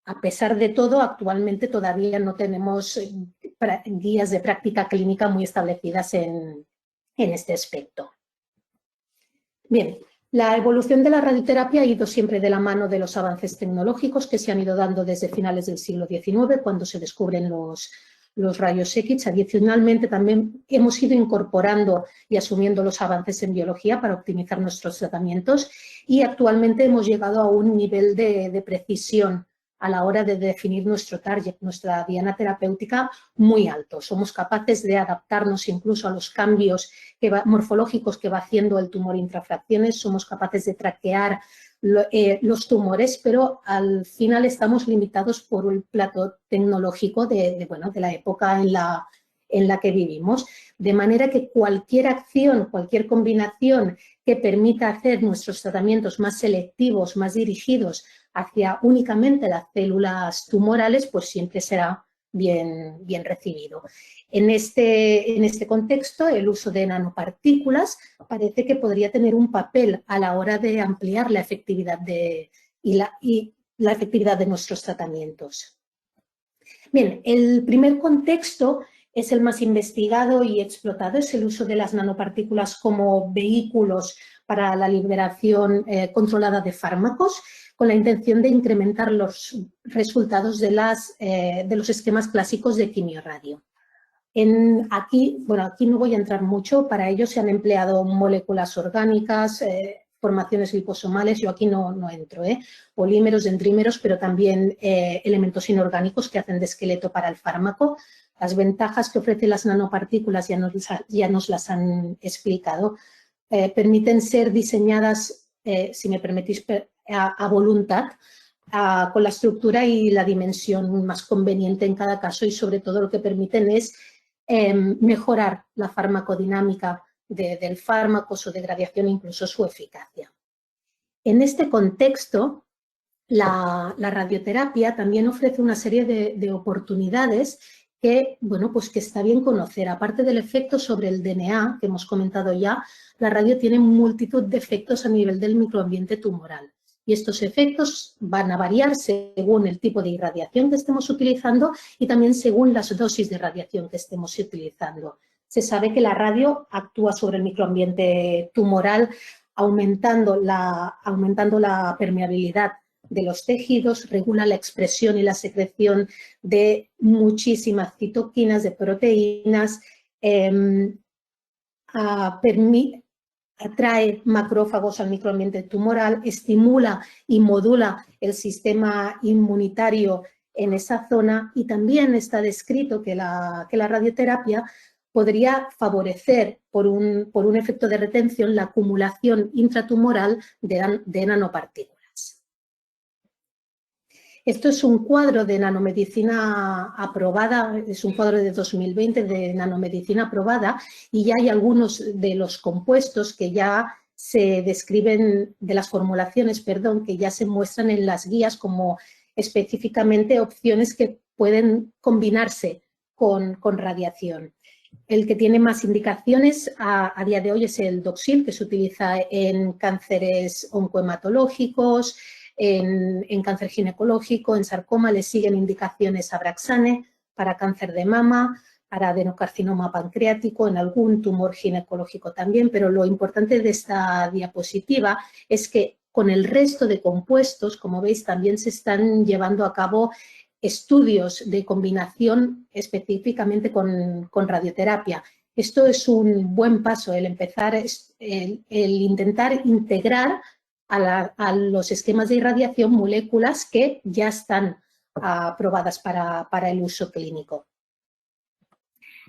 A pesar de todo, actualmente todavía no tenemos guías de práctica clínica muy establecidas en este aspecto. Bien. La evolución de la radioterapia ha ido siempre de la mano de los avances tecnológicos que se han ido dando desde finales del siglo XIX, cuando se descubren los rayos X. Adicionalmente, también hemos ido incorporando y asumiendo los avances en biología para optimizar nuestros tratamientos, y actualmente hemos llegado a un nivel de precisión a la hora de definir nuestro target, nuestra diana terapéutica, muy alto. Somos capaces de adaptarnos incluso a los cambios morfológicos que va haciendo el tumor intrafracciones, somos capaces de traquear los tumores, pero al final estamos limitados por un plato tecnológico de la época en en la que vivimos, de manera que cualquier acción, cualquier combinación que permita hacer nuestros tratamientos más selectivos, más dirigidos hacia únicamente las células tumorales, pues siempre será bien recibido. En este contexto, el uso de nanopartículas parece que podría tener un papel a la hora de ampliar la efectividad la efectividad de nuestros tratamientos. Bien, el primer contexto es el más investigado y explotado, es el uso de las nanopartículas como vehículos para la liberación controlada de fármacos, con la intención de incrementar los resultados de los esquemas clásicos de quimio-radio. Aquí no voy a entrar mucho, para ello se han empleado moléculas orgánicas, formaciones liposomales, yo aquí no entro, polímeros, dendrímeros, pero también elementos inorgánicos que hacen de esqueleto para el fármaco. Las ventajas que ofrecen las nanopartículas ya nos las han explicado. Permiten ser diseñadas, si me permitís, a voluntad, con la estructura y la dimensión más conveniente en cada caso, y sobre todo lo que permiten es mejorar la farmacodinámica del fármaco, su degradación e incluso su eficacia. En este contexto, la radioterapia también ofrece una serie de oportunidades que está bien conocer. Aparte del efecto sobre el DNA, que hemos comentado ya, la radio tiene multitud de efectos a nivel del microambiente tumoral. Y estos efectos van a variar según el tipo de irradiación que estemos utilizando y también según las dosis de radiación que estemos utilizando. Se sabe que la radio actúa sobre el microambiente tumoral aumentando la permeabilidad de los tejidos, regula la expresión y la secreción de muchísimas citoquinas, de proteínas, atrae macrófagos al microambiente tumoral, estimula y modula el sistema inmunitario en esa zona, y también está descrito que la radioterapia podría favorecer por un efecto de retención la acumulación intratumoral de nanopartículas. Esto es un cuadro de nanomedicina aprobada, es un cuadro de 2020 de nanomedicina aprobada, y ya hay algunos de los compuestos que ya se describen, de las formulaciones, perdón, que ya se muestran en las guías como específicamente opciones que pueden combinarse con radiación. El que tiene más indicaciones a día de hoy es el Doxil, que se utiliza en cánceres oncohematológicos, en cáncer ginecológico, en sarcoma. Le siguen indicaciones Abraxane para cáncer de mama, para adenocarcinoma pancreático, en algún tumor ginecológico también, pero lo importante de esta diapositiva es que con el resto de compuestos, como veis, también se están llevando a cabo estudios de combinación específicamente con radioterapia. Esto es un buen paso, el intentar integrar a los esquemas de irradiación moléculas que ya están aprobadas para el uso clínico.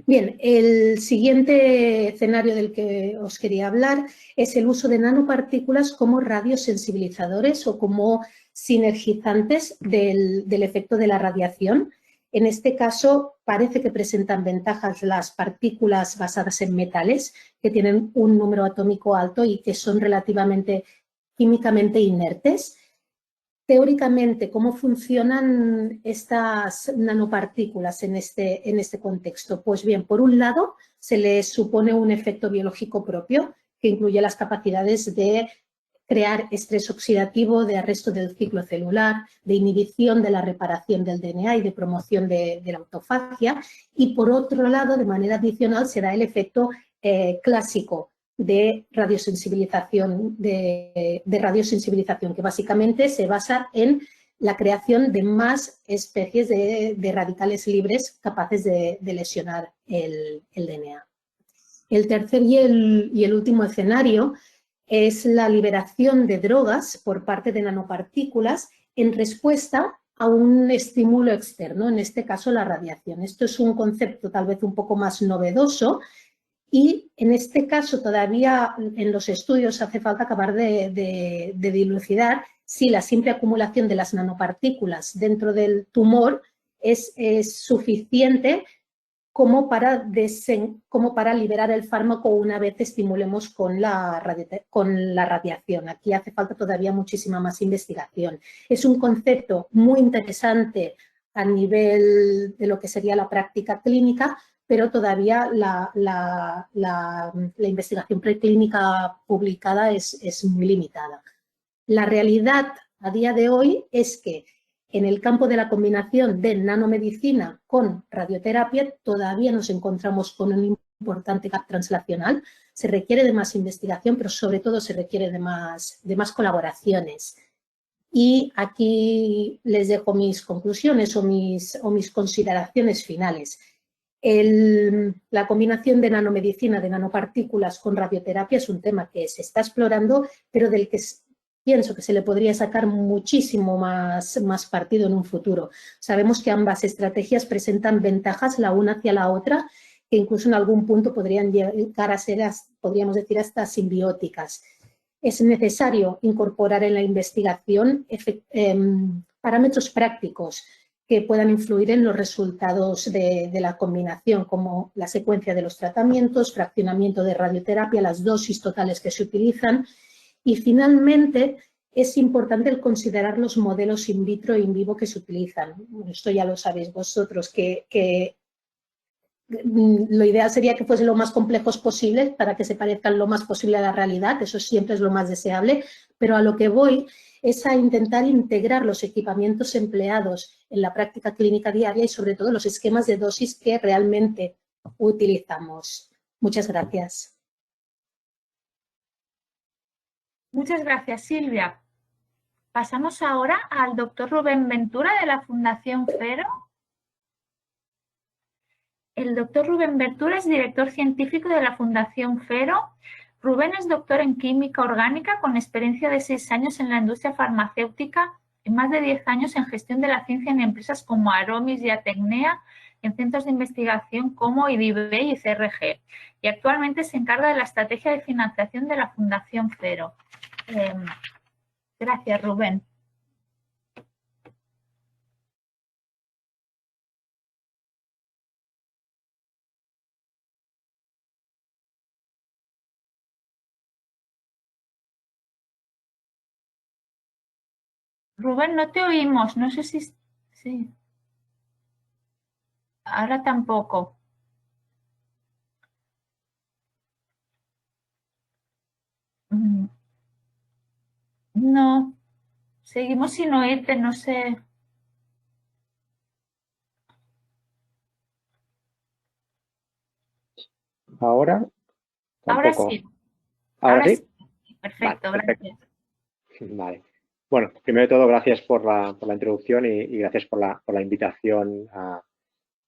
Bien, el siguiente escenario del que os quería hablar es el uso de nanopartículas como radiosensibilizadores o como sinergizantes del efecto de la radiación. En este caso, parece que presentan ventajas las partículas basadas en metales, que tienen un número atómico alto y que son relativamente químicamente inertes. Teóricamente, ¿cómo funcionan estas nanopartículas en este contexto? Pues bien, por un lado, se les supone un efecto biológico propio que incluye las capacidades de crear estrés oxidativo, de arresto del ciclo celular, de inhibición de la reparación del DNA y de promoción de la autofagia. Y por otro lado, de manera adicional, se da el efecto clásico de radiosensibilización, que básicamente se basa en la creación de más especies de radicales libres capaces de lesionar el DNA. El tercer y el último escenario es la liberación de drogas por parte de nanopartículas en respuesta a un estímulo externo, en este caso la radiación. Esto es un concepto tal vez un poco más novedoso, y en este caso todavía en los estudios hace falta acabar de dilucidar si la simple acumulación de las nanopartículas dentro del tumor es suficiente como para liberar el fármaco una vez estimulemos con la radiación. Aquí hace falta todavía muchísima más investigación. Es un concepto muy interesante a nivel de lo que sería la práctica clínica, pero todavía la investigación preclínica publicada es muy limitada. La realidad a día de hoy es que en el campo de la combinación de nanomedicina con radioterapia todavía nos encontramos con un importante gap translacional. Se requiere de más investigación, pero sobre todo se requiere de más colaboraciones. Y aquí les dejo mis conclusiones o mis consideraciones finales. La combinación de nanomedicina, de nanopartículas con radioterapia es un tema que se está explorando, pero del que pienso que se le podría sacar muchísimo más partido en un futuro. Sabemos que ambas estrategias presentan ventajas la una hacia la otra, que incluso en algún punto podrían llegar a ser, podríamos decir, hasta simbióticas. Es necesario incorporar en la investigación parámetros prácticos que puedan influir en los resultados de la combinación, como la secuencia de los tratamientos, fraccionamiento de radioterapia, las dosis totales que se utilizan. Y finalmente, es importante el considerar los modelos in vitro e in vivo que se utilizan. Esto ya lo sabéis vosotros, que lo ideal sería que fuesen lo más complejos posible para que se parezcan lo más posible a la realidad, eso siempre es lo más deseable, pero a lo que voy es a intentar integrar los equipamientos empleados en la práctica clínica diaria y sobre todo los esquemas de dosis que realmente utilizamos. Muchas gracias. Muchas gracias, Silvia. Pasamos ahora al doctor Rubén Ventura de la Fundación FERO. El doctor Rubén Ventura es director científico de la Fundación FERO. Rubén es doctor en química orgánica con experiencia de 6 años en la industria farmacéutica y más de 10 años en gestión de la ciencia en empresas como Aromis y Atecnea, en centros de investigación como IDB y CRG. Y actualmente se encarga de la estrategia de financiación de la Fundación FERO. Gracias, Rubén. Rubén, no te oímos. No sé si... Sí. Ahora tampoco. No. Seguimos sin oírte, no sé. Ahora Ahora tampoco. sí. ¿Ahora sí? Perfecto, vale, perfecto. gracias. Vale. Bueno, primero de todo, gracias por la introducción y gracias por la invitación a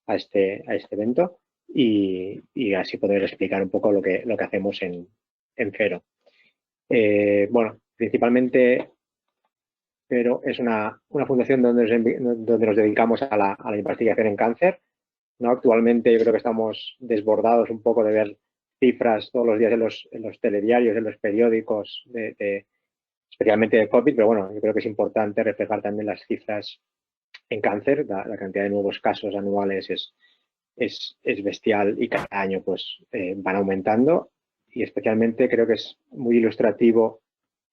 este evento y así poder explicar un poco lo que hacemos en FERO. Bueno, principalmente FERO es una fundación donde nos dedicamos a la investigación en cáncer, ¿no? Actualmente yo creo que estamos desbordados un poco de ver cifras todos los días en los telediarios, en los periódicos, especialmente de COVID, pero bueno, yo creo que es importante reflejar también las cifras en cáncer. La cantidad de nuevos casos anuales es bestial y cada año pues van aumentando y especialmente creo que es muy ilustrativo.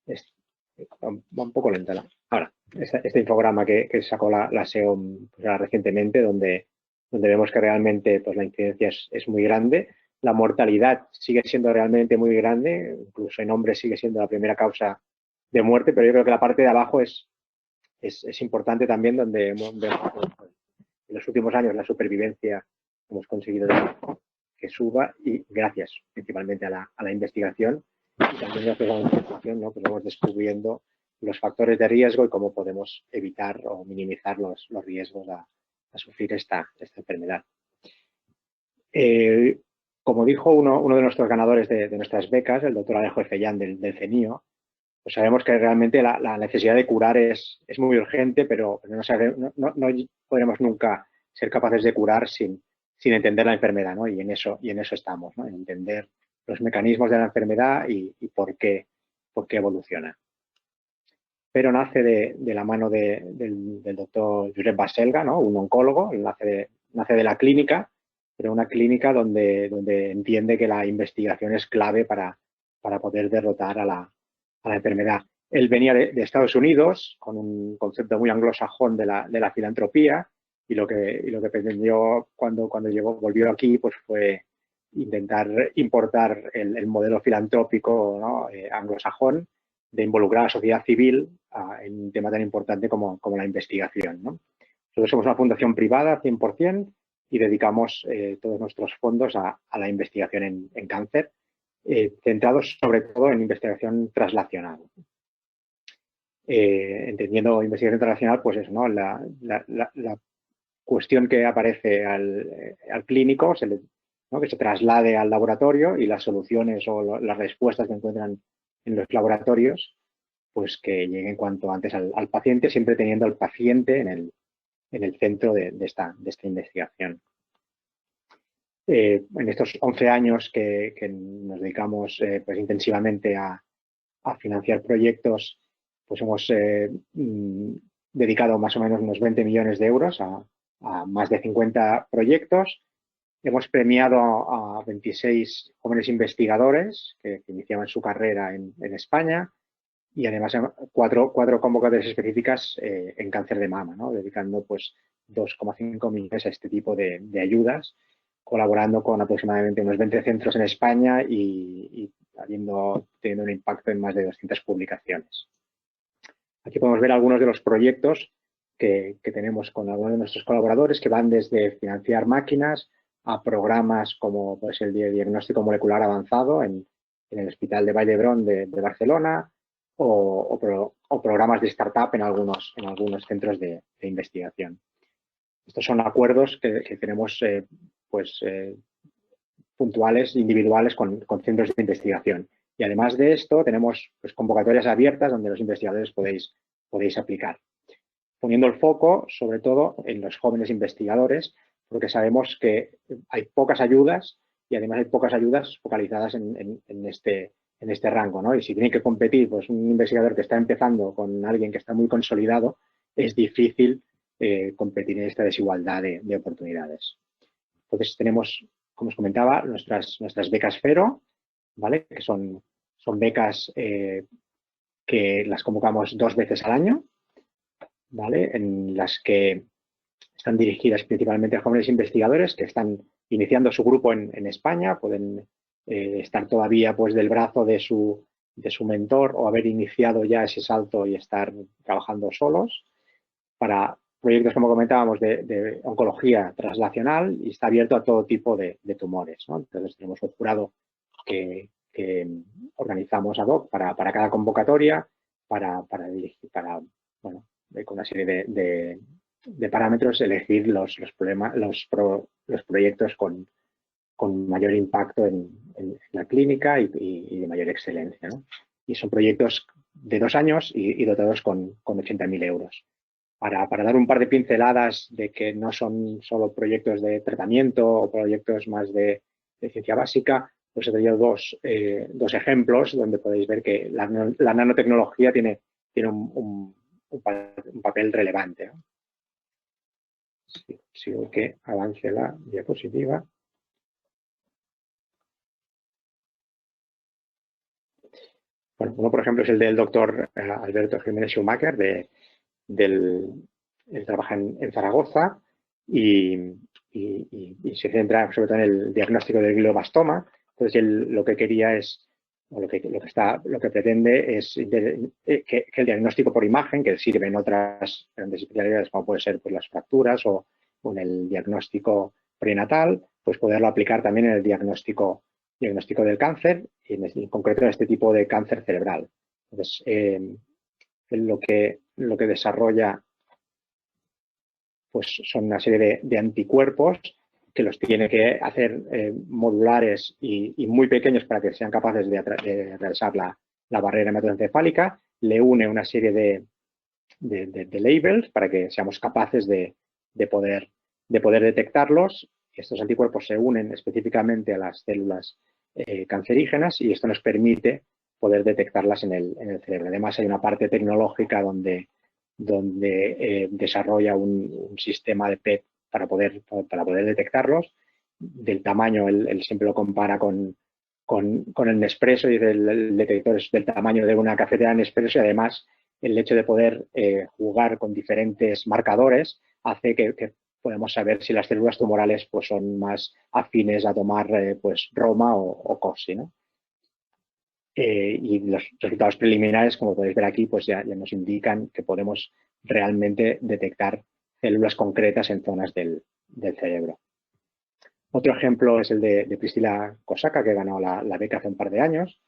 Va un poco lenta ahora, este infograma que sacó la SEOM pues, recientemente, donde vemos que realmente pues, la incidencia es muy grande. La mortalidad sigue siendo realmente muy grande, incluso en hombres sigue siendo la primera causa de muerte, pero yo creo que la parte de abajo es importante también, donde hemos vemos en los últimos años la supervivencia hemos conseguido que suba y gracias principalmente a la investigación y también gracias a la investigación, ¿no? Pues vamos descubriendo los factores de riesgo y cómo podemos evitar o minimizar los riesgos a sufrir esta enfermedad. Como dijo uno de nuestros ganadores de nuestras becas, el doctor Alejo Efellán del CENIO, pues sabemos que realmente la necesidad de curar es muy urgente, pero no podremos nunca ser capaces de curar sin entender la enfermedad, ¿no? Y en eso estamos, ¿no? En entender los mecanismos de la enfermedad y por qué evoluciona. Pero nace de la mano del doctor Josep Baselga, ¿no? Un oncólogo, nace de la clínica, pero una clínica donde entiende que la investigación es clave para poder derrotar a la enfermedad. Él venía de Estados Unidos con un concepto muy anglosajón de la filantropía y lo que pretendió cuando volvió aquí pues fue intentar importar el modelo filantrópico, ¿no? Anglosajón, de involucrar a la sociedad civil en un tema tan importante como la investigación, ¿no? Nosotros somos una fundación privada 100% y dedicamos todos nuestros fondos a la investigación en cáncer, centrados sobre todo en investigación translacional. Entendiendo investigación translacional, pues eso, ¿no? La cuestión que aparece al clínico, ¿no? Que se traslade al laboratorio y las soluciones o las respuestas que encuentran en los laboratorios, pues que lleguen cuanto antes al paciente, siempre teniendo al paciente en el centro de esta investigación. En estos 11 años que nos dedicamos pues intensivamente a financiar proyectos, pues hemos dedicado más o menos unos 20 millones de euros a más de 50 proyectos. Hemos premiado a 26 jóvenes investigadores que iniciaban su carrera en España y además 4 convocatorias específicas en cáncer de mama, ¿no? Dedicando pues 2,5 millones a este tipo de ayudas, colaborando con aproximadamente unos 20 centros en España y teniendo un impacto en más de 200 publicaciones. Aquí podemos ver algunos de los proyectos que tenemos con algunos de nuestros colaboradores, que van desde financiar máquinas a programas como pues, el diagnóstico molecular avanzado en el Hospital de Vall d'Hebron de Barcelona o programas de startup en algunos centros de investigación. Estos son acuerdos que tenemos puntuales, individuales con centros de investigación. Y además de esto, tenemos pues, convocatorias abiertas donde los investigadores podéis aplicar. Poniendo el foco, sobre todo, en los jóvenes investigadores, porque sabemos que hay pocas ayudas y además hay pocas ayudas focalizadas en este rango, ¿no? Y si tiene que competir pues, un investigador que está empezando con alguien que está muy consolidado, es difícil competir en esta desigualdad de oportunidades. Entonces, tenemos, como os comentaba, nuestras becas FERO, ¿vale? Que son becas que las convocamos 2 veces al año, ¿vale? En las que están dirigidas principalmente a jóvenes investigadores que están iniciando su grupo en España, pueden estar todavía pues, del brazo de su mentor o haber iniciado ya ese salto y estar trabajando solos, para proyectos, como comentábamos, de oncología translacional y está abierto a todo tipo de tumores, ¿no? Entonces, tenemos un jurado que organizamos ad hoc para cada convocatoria, bueno, con una serie de parámetros, elegir los proyectos con mayor impacto en la clínica y de mayor excelencia, ¿no? Y son proyectos de 2 años y dotados con 80.000 euros. Para dar un par de pinceladas de que no son solo proyectos de tratamiento o proyectos más de ciencia básica, pues he traído dos ejemplos donde podéis ver que la nanotecnología tiene un papel relevante, ¿no? Sigo que avance la diapositiva. Bueno, uno, por ejemplo, es el del doctor Alberto Jiménez Schumacher, él trabaja en Zaragoza y se centra sobre todo en el diagnóstico del glioblastoma. Entonces, él lo que quería es, o lo que pretende es que el diagnóstico por imagen, que sirve en otras grandes especialidades como puede ser pues, las fracturas o en el diagnóstico prenatal, pues poderlo aplicar también en el diagnóstico del cáncer y en concreto en este tipo de cáncer cerebral. Entonces, lo que desarrolla pues son una serie de anticuerpos que los tiene que hacer modulares y muy pequeños para que sean capaces de atravesar la barrera hematoencefálica. Le une una serie de labels para que seamos capaces de poder detectarlos. Estos anticuerpos se unen específicamente a las células cancerígenas y esto nos permite poder detectarlas en el cerebro. Además, hay una parte tecnológica donde desarrolla un sistema de PET para poder detectarlos del tamaño, él siempre lo compara con el Nespresso, y el detector es del tamaño de una cafetera Nespresso, y además el hecho de poder jugar con diferentes marcadores hace que podemos saber si las células tumorales pues, son más afines a tomar pues, Roma o Cosi, ¿no? Y los resultados preliminares, como podéis ver aquí, pues ya nos indican que podemos realmente detectar células concretas en zonas del cerebro. Otro ejemplo es el de Priscila Kosaka, que ganó la beca hace un par de años,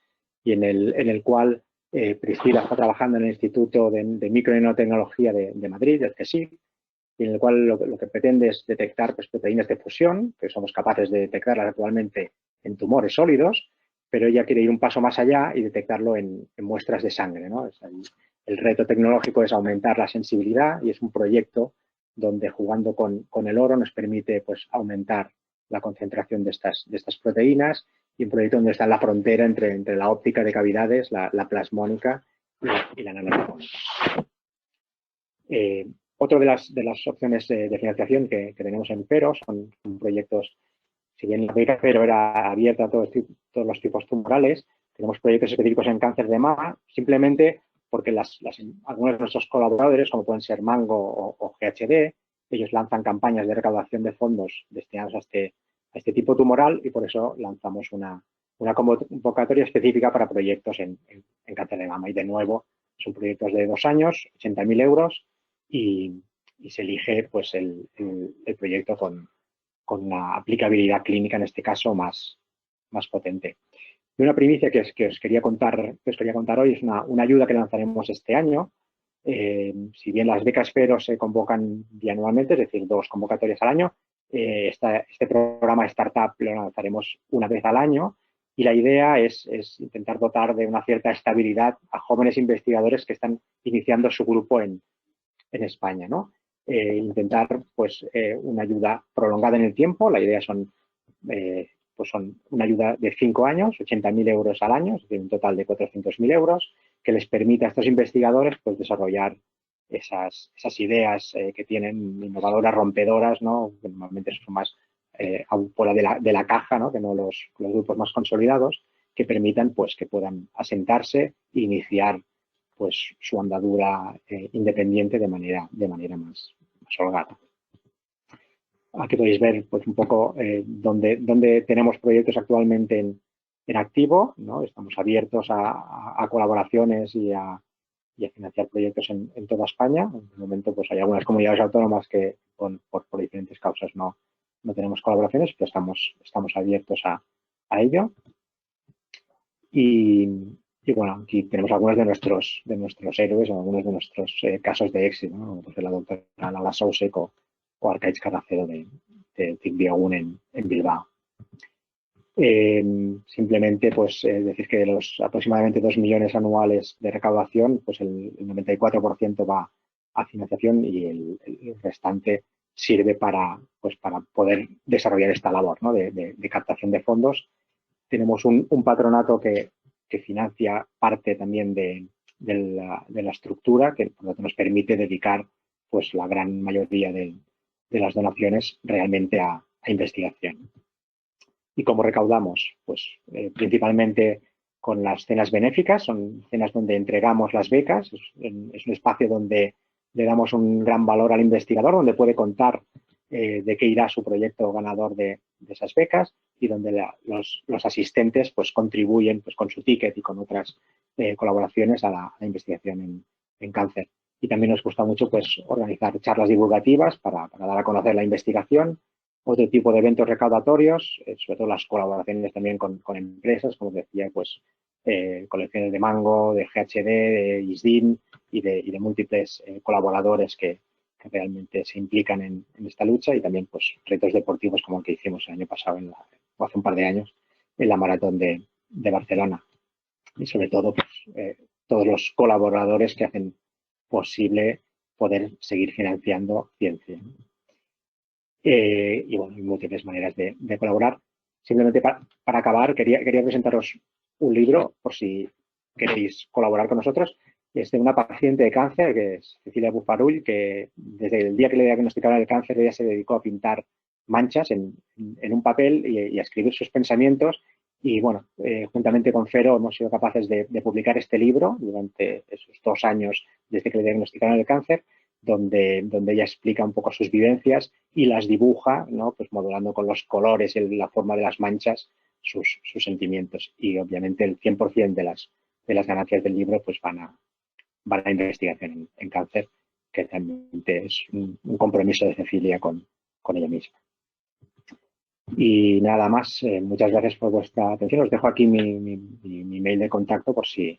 y en el cual Priscila está trabajando en el Instituto de Micro y Nanotecnología de Madrid, del CSIC, y en el cual lo que pretende es detectar pues, proteínas de fusión, que somos capaces de detectarlas actualmente en tumores sólidos, pero ella quiere ir un paso más allá y detectarlo en muestras de sangre, ¿no? El reto tecnológico es aumentar la sensibilidad, y es un proyecto donde, jugando con el oro, nos permite pues, aumentar la concentración de estas proteínas, y un proyecto donde está en la frontera entre la óptica de cavidades, la plasmónica y la nanotecnología. Otra de las opciones de financiación que tenemos en PERO son proyectos, si bien la beca PERO era abierta a todos los tipos tumorales, tenemos proyectos específicos en cáncer de mama, simplemente porque algunos de nuestros colaboradores, como pueden ser Mango o GHD, ellos lanzan campañas de recaudación de fondos destinados a este tipo tumoral, y por eso lanzamos una convocatoria específica para proyectos en cáncer de mama. Y de nuevo, son proyectos de 2 años, 80.000 euros, y se elige pues, el proyecto con una aplicabilidad clínica, en este caso, más potente. Y una primicia que os quería contar hoy es una ayuda que lanzaremos este año. Si bien las becas PERO se convocan bianualmente, es decir, 2 convocatorias al año, este programa Startup lo lanzaremos una vez al año, y la idea es intentar dotar de una cierta estabilidad a jóvenes investigadores que están iniciando su grupo en España, ¿no? Intentar pues, una ayuda prolongada en el tiempo. La idea son una ayuda de 5 años, 80.000 euros al año, es decir, un total de 400.000 euros, que les permita a estos investigadores pues, desarrollar esas ideas que tienen, innovadoras, rompedoras, ¿no? Que normalmente son más fuera de la caja, ¿no? Que no los grupos más consolidados, que permitan pues, que puedan asentarse e iniciar pues, su andadura independiente de manera más holgada. Aquí podéis ver pues, un poco dónde tenemos proyectos actualmente en activo, ¿no? Estamos abiertos a colaboraciones y a financiar proyectos en toda España. En el momento pues, hay algunas comunidades autónomas que por diferentes causas no tenemos colaboraciones, pero estamos abiertos a ello. Y bueno, aquí tenemos algunos de nuestros héroes, o algunos de nuestros casos de éxito, ¿no? Como la doctora Lala Sousek o Arkaitz Carracedo de Biogun en Bilbao. Simplemente pues decir que de los aproximadamente 2 millones anuales de recaudación, pues el 94% va a financiación, y el restante sirve para poder desarrollar esta labor, ¿no? de captación de fondos. Tenemos un patronato que financia parte también de la estructura, que por lo tanto nos permite dedicar pues, la gran mayoría de las donaciones realmente a investigación. ¿Y cómo recaudamos? Pues principalmente con las cenas benéficas. Son cenas donde entregamos las becas. Es un espacio donde le damos un gran valor al investigador, donde puede contar de qué irá su proyecto ganador de esas becas, y donde los asistentes pues, contribuyen pues, con su ticket y con otras colaboraciones a la investigación en cáncer. Y también nos gusta mucho pues, organizar charlas divulgativas para dar a conocer la investigación, otro tipo de eventos recaudatorios, sobre todo las colaboraciones también con empresas, como decía, pues colecciones de Mango, de GHD, de ISDIN y de múltiples colaboradores que realmente se implican en esta lucha, y también pues retos deportivos como el que hicimos el año pasado o hace un par de años en la maratón de Barcelona. Y sobre todo pues, todos los colaboradores que hacen posible poder seguir financiando ciencia. Y bueno, hay múltiples maneras de colaborar. Simplemente para acabar, quería presentaros un libro por si queréis colaborar con nosotros. Es de una paciente de cáncer, que es Cecilia Bufarull, que desde el día que le diagnosticaron el cáncer ella se dedicó a pintar manchas en un papel y a escribir sus pensamientos. Y bueno, juntamente con Fero hemos sido capaces de publicar este libro durante esos 2 años desde que le diagnosticaron el cáncer, donde ella explica un poco sus vivencias y las dibuja, ¿no? Pues modulando con los colores y la forma de las manchas sus sentimientos. Y obviamente el 100% de las ganancias del libro pues van a investigación en cáncer, que realmente es un compromiso de Cecilia con ella misma. Y nada más, muchas gracias por vuestra atención. Os dejo aquí mi mail de contacto por si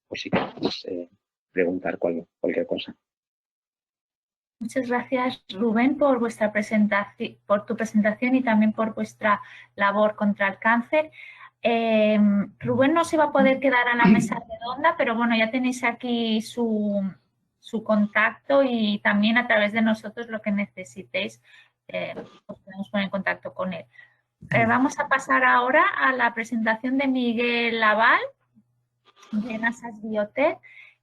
queréis preguntar cualquier cosa. Muchas gracias, Rubén, por vuestra presentación, por tu presentación y también por vuestra labor contra el cáncer. Rubén no se va a poder quedar a la mesa redonda, pero bueno, ya tenéis aquí su contacto y también a través de nosotros lo que necesitéis, os podemos poner en contacto con él. Vamos a pasar ahora a la presentación de Miguel Aval, de Nasas Biotech.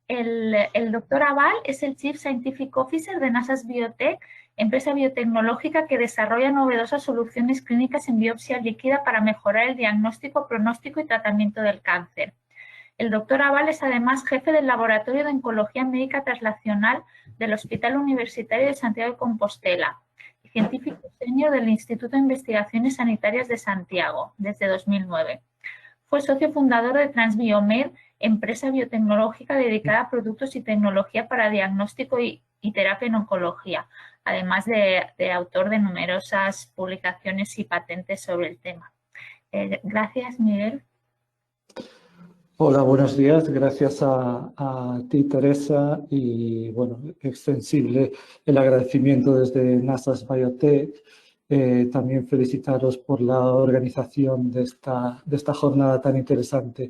El doctor Aval es el Chief Scientific Officer de Nasas Biotech, empresa biotecnológica que desarrolla novedosas soluciones clínicas en biopsia líquida para mejorar el diagnóstico, pronóstico y tratamiento del cáncer. El doctor Aval es además jefe del Laboratorio de Oncología Médica Translacional del Hospital Universitario de Santiago de Compostela y científico senior del Instituto de Investigaciones Sanitarias de Santiago desde 2009. Fue socio fundador de Transbiomed, empresa biotecnológica dedicada a productos y tecnología para diagnóstico y terapia en oncología, además de autor de numerosas publicaciones y patentes sobre el tema. Gracias, Miguel. Hola, buenos días. Gracias a ti, Teresa, y bueno, extensible el agradecimiento desde Nasas Biotech. También felicitaros por la organización de esta jornada tan interesante.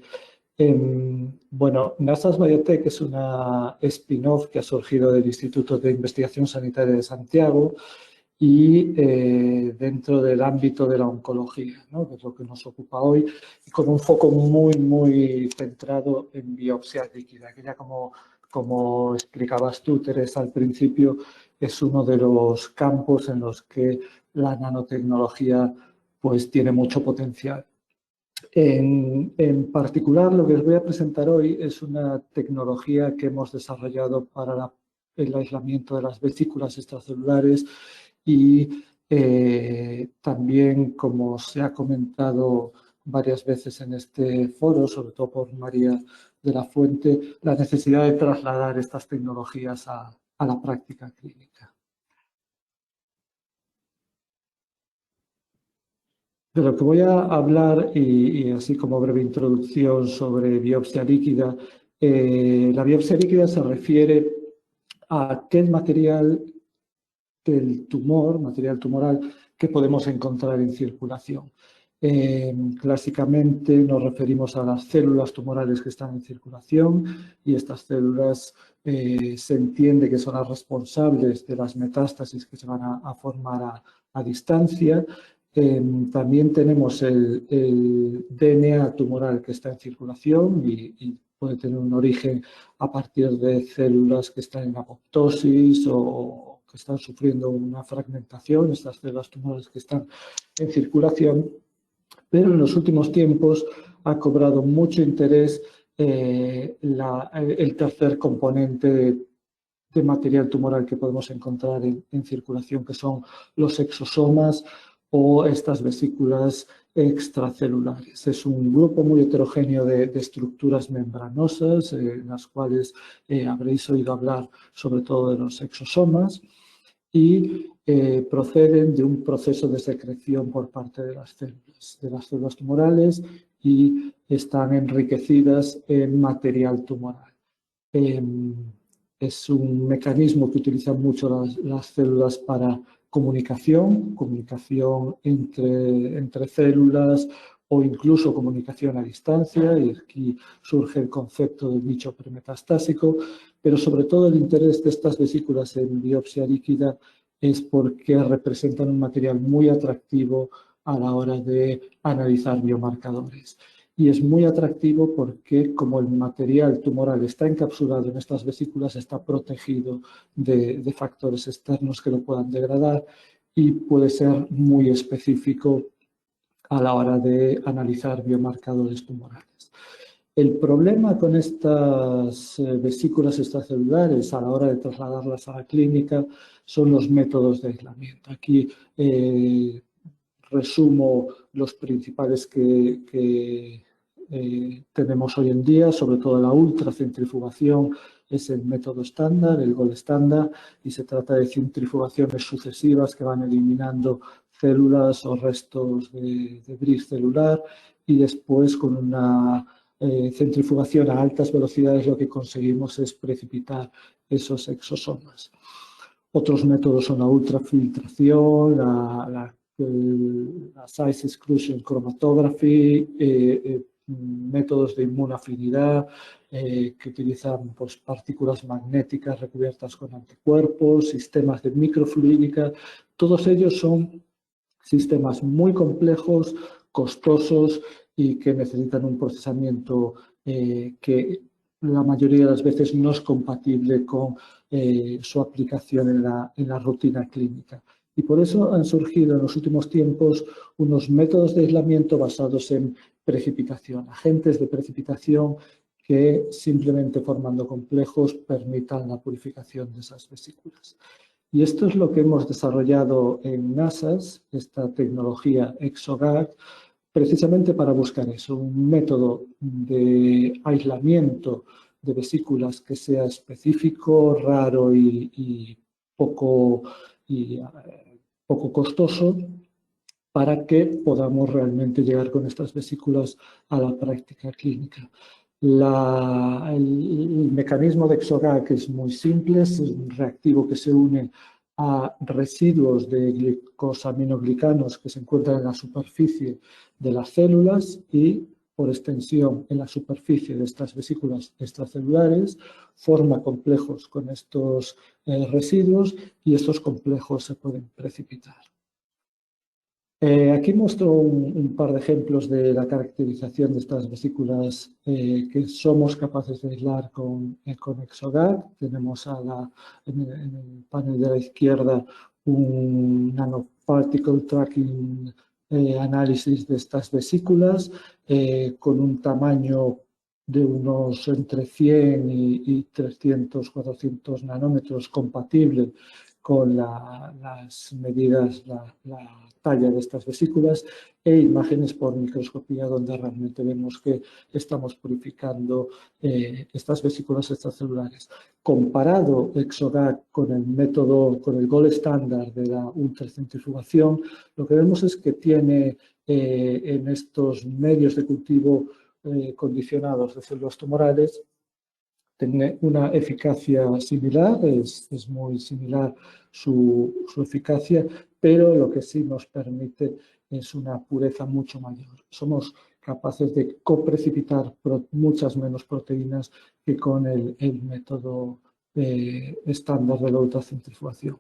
Bueno, Nasas Biotech es una spin-off que ha surgido del Instituto de Investigación Sanitaria de Santiago y dentro del ámbito de la oncología, ¿no? Que es lo que nos ocupa hoy, y con un foco muy centrado en biopsia líquida, que ya como explicabas tú, Teresa, al principio, es uno de los campos en los que la nanotecnología pues tiene mucho potencial. En particular, lo que os voy a presentar hoy es una tecnología que hemos desarrollado para el aislamiento de las vesículas extracelulares y también, como se ha comentado varias veces en este foro, sobre todo por María de la Fuente, la necesidad de trasladar estas tecnologías a la práctica clínica. De lo que voy a hablar, y así como breve introducción sobre biopsia líquida, la biopsia líquida se refiere a aquel material del tumor, material tumoral, que podemos encontrar en circulación. Clásicamente nos referimos a las células tumorales que están en circulación y estas células se entiende que son las responsables de las metástasis que se van a formar a distancia. También tenemos el DNA tumoral que está en circulación y puede tener un origen a partir de células que están en apoptosis o que están sufriendo una fragmentación, estas células tumorales que están en circulación. Pero en los últimos tiempos ha cobrado mucho interés el tercer componente de material tumoral que podemos encontrar en circulación, que son los exosomas o estas vesículas extracelulares. Es un grupo muy heterogéneo de estructuras membranosas, en las cuales habréis oído hablar sobre todo de los exosomas, y proceden de un proceso de secreción por parte de las células tumorales y están enriquecidas en material tumoral. Es un mecanismo que utilizan mucho las células para comunicación entre células o incluso comunicación a distancia, y aquí surge el concepto del nicho premetastásico, pero sobre todo el interés de estas vesículas en biopsia líquida es porque representan un material muy atractivo a la hora de analizar biomarcadores. Y es muy atractivo porque, como el material tumoral está encapsulado en estas vesículas, está protegido de factores externos que lo puedan degradar, y puede ser muy específico a la hora de analizar biomarcadores tumorales. El problema con estas vesículas extracelulares a la hora de trasladarlas a la clínica son los métodos de aislamiento. Aquí resumo los principales que tenemos hoy en día, sobre todo la ultracentrifugación es el método estándar, el gold estándar, y se trata de centrifugaciones sucesivas que van eliminando células o restos de bris celular, y después con una centrifugación a altas velocidades lo que conseguimos es precipitar esos exosomas. Otros métodos son la ultrafiltración, la size exclusion chromatography, métodos de inmunoafinidad que utilizan pues, partículas magnéticas recubiertas con anticuerpos, sistemas de microfluídica. Todos ellos son sistemas muy complejos, costosos y que necesitan un procesamiento que la mayoría de las veces no es compatible con su aplicación en la rutina clínica. Y por eso han surgido en los últimos tiempos unos métodos de aislamiento basados en precipitación, agentes de precipitación que simplemente formando complejos permitan la purificación de esas vesículas. Y esto es lo que hemos desarrollado en NASAS, esta tecnología ExoGAC, precisamente para buscar eso, un método de aislamiento de vesículas que sea específico, raro y poco costoso, para que podamos realmente llegar con estas vesículas a la práctica clínica. El mecanismo de ExoGAC es muy simple, es un reactivo que se une a residuos de glicosaminoglicanos que se encuentran en la superficie de las células y, por extensión, en la superficie de estas vesículas extracelulares, forma complejos con estos residuos y estos complejos se pueden precipitar. Aquí muestro un par de ejemplos de la caracterización de estas vesículas que somos capaces de aislar con ExoGAC. Tenemos en el panel de la izquierda un nanoparticle tracking análisis de estas vesículas con un tamaño de unos entre 100 y 300, 400 nanómetros compatible con las medidas, la talla de estas vesículas, e imágenes por microscopía donde realmente vemos que estamos purificando estas vesículas extracelulares. Comparado ExoGAC con el método, con el gold estándar de la ultracentrifugación, lo que vemos es que tiene en estos medios de cultivo condicionados de células tumorales, tiene una eficacia similar, es muy similar su eficacia, pero lo que sí nos permite es una pureza mucho mayor. Somos capaces de coprecipitar muchas menos proteínas que con el método estándar de la ultracentrifugación.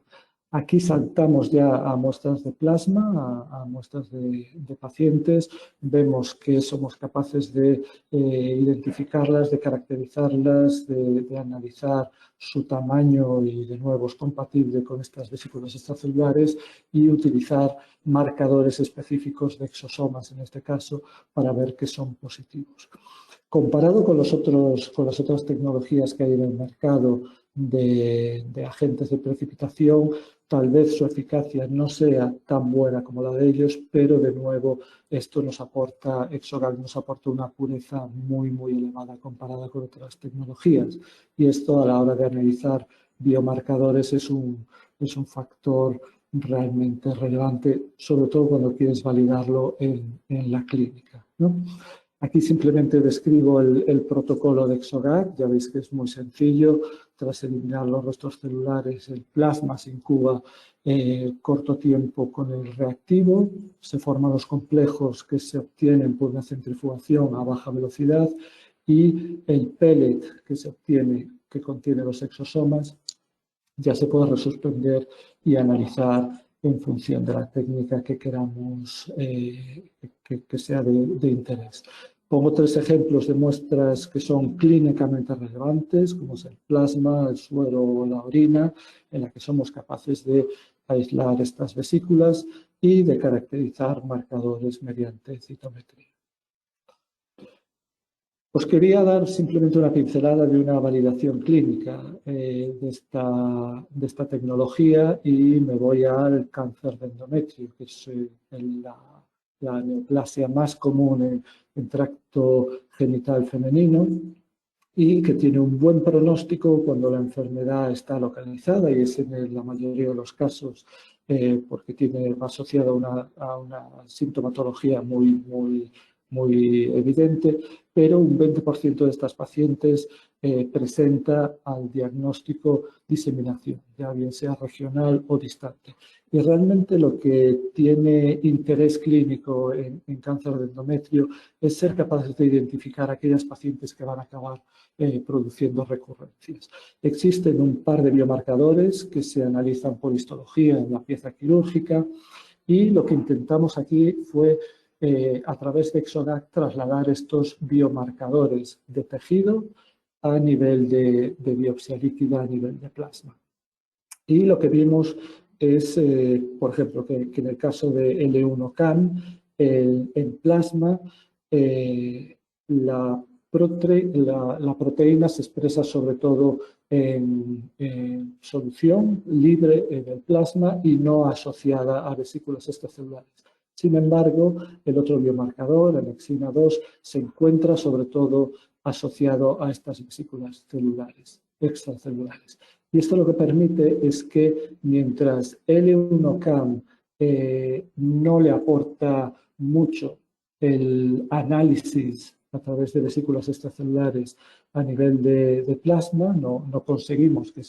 Aquí saltamos ya a muestras de plasma, a muestras de pacientes. Vemos que somos capaces de identificarlas, de caracterizarlas, de analizar su tamaño y de nuevo es compatible con estas vesículas extracelulares y utilizar marcadores específicos de exosomas, en este caso, para ver que son positivos. Comparado con las otras tecnologías que hay en el mercado de agentes de precipitación, tal vez su eficacia no sea tan buena como la de ellos, pero de nuevo esto ExoGAC nos aporta una pureza muy, muy elevada comparada con otras tecnologías. Y esto a la hora de analizar biomarcadores es un factor realmente relevante, sobre todo cuando quieres validarlo en la clínica, ¿no? Aquí simplemente describo el protocolo de ExoGAC, ya veis que es muy sencillo. Tras eliminar los restos celulares, el plasma se incuba corto tiempo con el reactivo, se forman los complejos que se obtienen por una centrifugación a baja velocidad y el pellet que se obtiene, que contiene los exosomas, ya se puede resuspender y analizar en función de la técnica que queramos que sea de interés. Pongo 3 ejemplos de muestras que son clínicamente relevantes, como es el plasma, el suero o la orina, en la que somos capaces de aislar estas vesículas y de caracterizar marcadores mediante citometría. Os quería dar simplemente una pincelada de una validación clínica de esta tecnología y me voy al cáncer de endometrio, que es la neoplasia más común en tracto genital femenino y que tiene un buen pronóstico cuando la enfermedad está localizada y es en la mayoría de los casos porque va asociada a una sintomatología muy evidente, pero un 20% de estas pacientes presenta al diagnóstico diseminación, ya bien sea regional o distante. Y realmente lo que tiene interés clínico en cáncer de endometrio es ser capaces de identificar aquellas pacientes que van a acabar produciendo recurrencias. Existen un par de biomarcadores que se analizan por histología en la pieza quirúrgica y lo que intentamos aquí fue a través de ExoDAC trasladar estos biomarcadores de tejido a nivel de biopsia líquida, a nivel de plasma. Y lo que vimos es, por ejemplo, que en el caso de L1-CAM, en plasma, la proteína se expresa sobre todo en solución libre en el plasma y no asociada a vesículas extracelulares. Sin embargo, el otro biomarcador, el Annexina 2, se encuentra sobre todo asociado a estas vesículas celulares, extracelulares. Y esto lo que permite es que mientras L1-CAM no le aporta mucho el análisis a través de vesículas extracelulares a nivel de plasma, no conseguimos que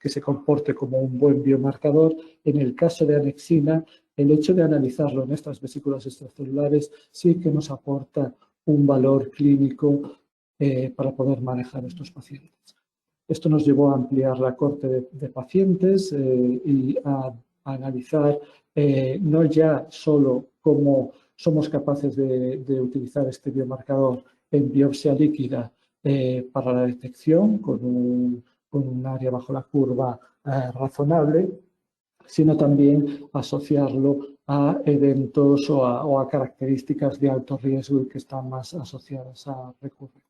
se comporte como un buen biomarcador. En el caso de Annexina, el hecho de analizarlo en estas vesículas extracelulares sí que nos aporta un valor clínico para poder manejar estos pacientes. Esto nos llevó a ampliar la corte de pacientes y a analizar no ya solo cómo somos capaces de utilizar este biomarcador en biopsia líquida para la detección con un área bajo la curva razonable, sino también asociarlo a eventos o a características de alto riesgo y que están más asociadas a recurrencia.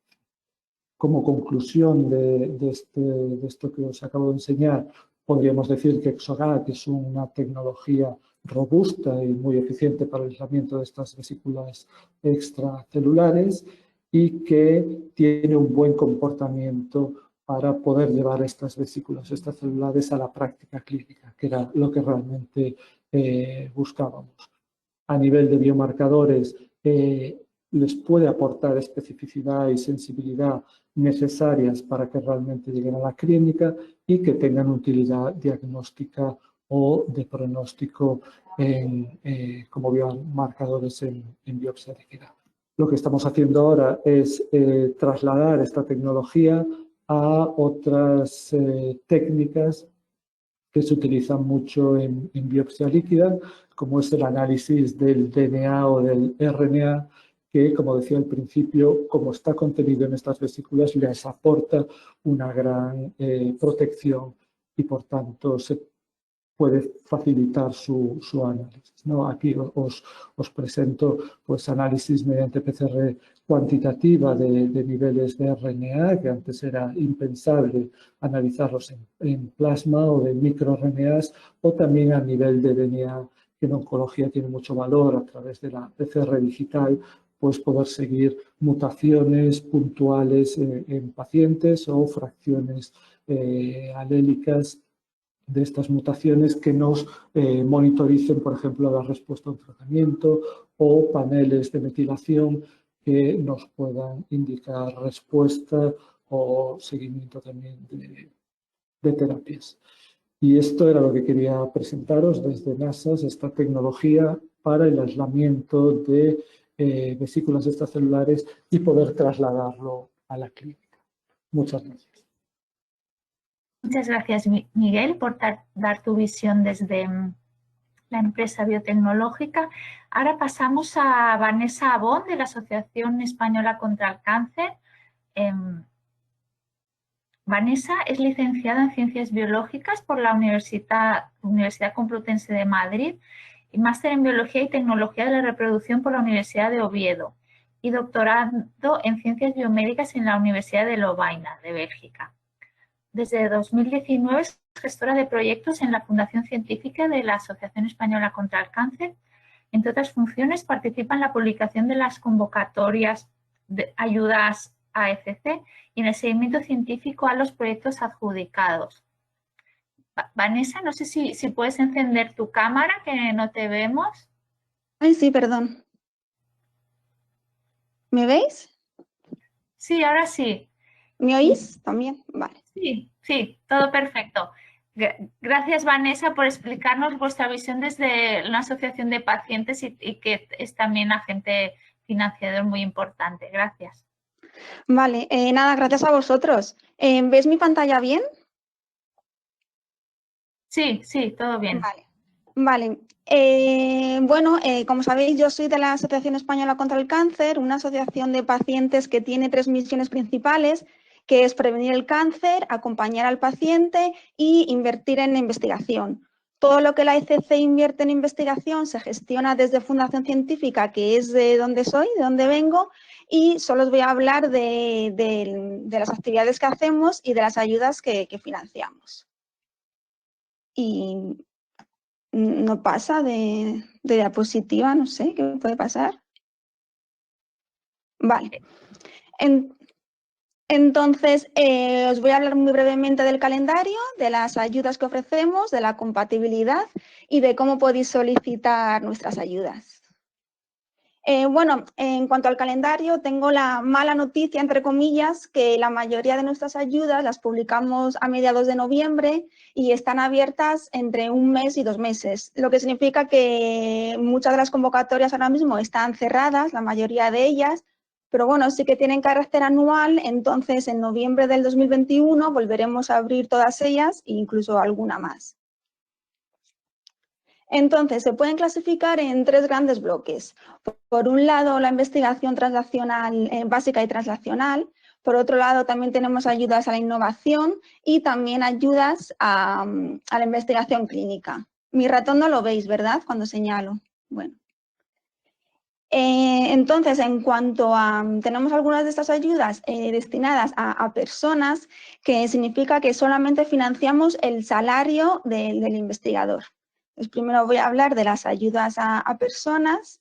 Como conclusión de esto que os acabo de enseñar, podríamos decir que ExoDAC es una tecnología robusta y muy eficiente para el aislamiento de estas vesículas extracelulares y que tiene un buen comportamiento para poder llevar estas vesículas extracelulares a la práctica clínica, que era lo que realmente buscábamos. A nivel de biomarcadores, les puede aportar especificidad y sensibilidad necesarias para que realmente lleguen a la clínica y que tengan utilidad diagnóstica o de pronóstico como biomarcadores en biopsia líquida. Lo que estamos haciendo ahora es trasladar esta tecnología a otras técnicas que se utilizan mucho en biopsia líquida, como es el análisis del DNA o del RNA, que, como decía al principio, como está contenido en estas vesículas, les aporta una gran protección y, por tanto, se puede facilitar su análisis, ¿no? Aquí os presento pues, análisis mediante PCR cuantitativa de niveles de RNA, que antes era impensable analizarlos en plasma o de microRNAs, o también a nivel de DNA, que en oncología tiene mucho valor a través de la PCR digital, pues poder seguir mutaciones puntuales en pacientes o fracciones alélicas de estas mutaciones que nos monitoricen, por ejemplo, la respuesta a un tratamiento o paneles de metilación que nos puedan indicar respuesta o seguimiento también de terapias. Y esto era lo que quería presentaros desde NASAS, esta tecnología para el aislamiento de vesículas extracelulares y poder trasladarlo a la clínica. Muchas gracias. Muchas gracias, Miguel, por dar tu visión desde la empresa biotecnológica. Ahora pasamos a Vanessa Abón, de la Asociación Española contra el Cáncer. Vanessa es licenciada en Ciencias Biológicas por la Universidad Complutense de Madrid y máster en Biología y Tecnología de la Reproducción por la Universidad de Oviedo y doctorado en Ciencias Biomédicas en la Universidad de Lovaina, de Bélgica. Desde 2019 es gestora de proyectos en la Fundación Científica de la Asociación Española contra el Cáncer. Entre otras funciones, participa en la publicación de las convocatorias de ayudas AECC y en el seguimiento científico a los proyectos adjudicados. Vanessa, no sé si puedes encender tu cámara, que no te vemos. Ay, sí, perdón. ¿Me veis? Sí, ahora sí. ¿Me oís también? Vale. Sí, todo perfecto. Gracias, Vanessa, por explicarnos vuestra visión desde una asociación de pacientes y que es también agente financiador muy importante. Gracias. Vale, nada, gracias a vosotros. ¿Ves mi pantalla bien? Sí, todo bien. Vale. Bueno, como sabéis, yo soy de la Asociación Española contra el Cáncer, una asociación de pacientes que tiene 3 misiones principales, que es prevenir el cáncer, acompañar al paciente y invertir en investigación. Todo lo que la AECC invierte en investigación se gestiona desde Fundación Científica, que es de donde soy, de donde vengo, y solo os voy a hablar de las actividades que hacemos y de las ayudas que financiamos. Y no pasa de diapositiva, no sé, ¿qué puede pasar? Vale. Entonces, os voy a hablar muy brevemente del calendario, de las ayudas que ofrecemos, de la compatibilidad y de cómo podéis solicitar nuestras ayudas. Bueno, en cuanto al calendario, tengo la mala noticia, entre comillas, que la mayoría de nuestras ayudas las publicamos a mediados de noviembre y están abiertas entre 1 mes y 2 meses, lo que significa que muchas de las convocatorias ahora mismo están cerradas, la mayoría de ellas, pero bueno, sí que tienen carácter anual, entonces en noviembre del 2021 volveremos a abrir todas ellas e incluso alguna más. Entonces, se pueden clasificar en 3 grandes bloques. Por un lado, la investigación translacional básica y translacional. Por otro lado, también tenemos ayudas a la innovación y también ayudas a la investigación clínica. Mi ratón no lo veis, ¿verdad? Cuando señalo. Bueno. Entonces, en cuanto a, tenemos algunas de estas ayudas destinadas a personas, que significa que solamente financiamos el salario del investigador. Pues primero voy a hablar de las ayudas a personas.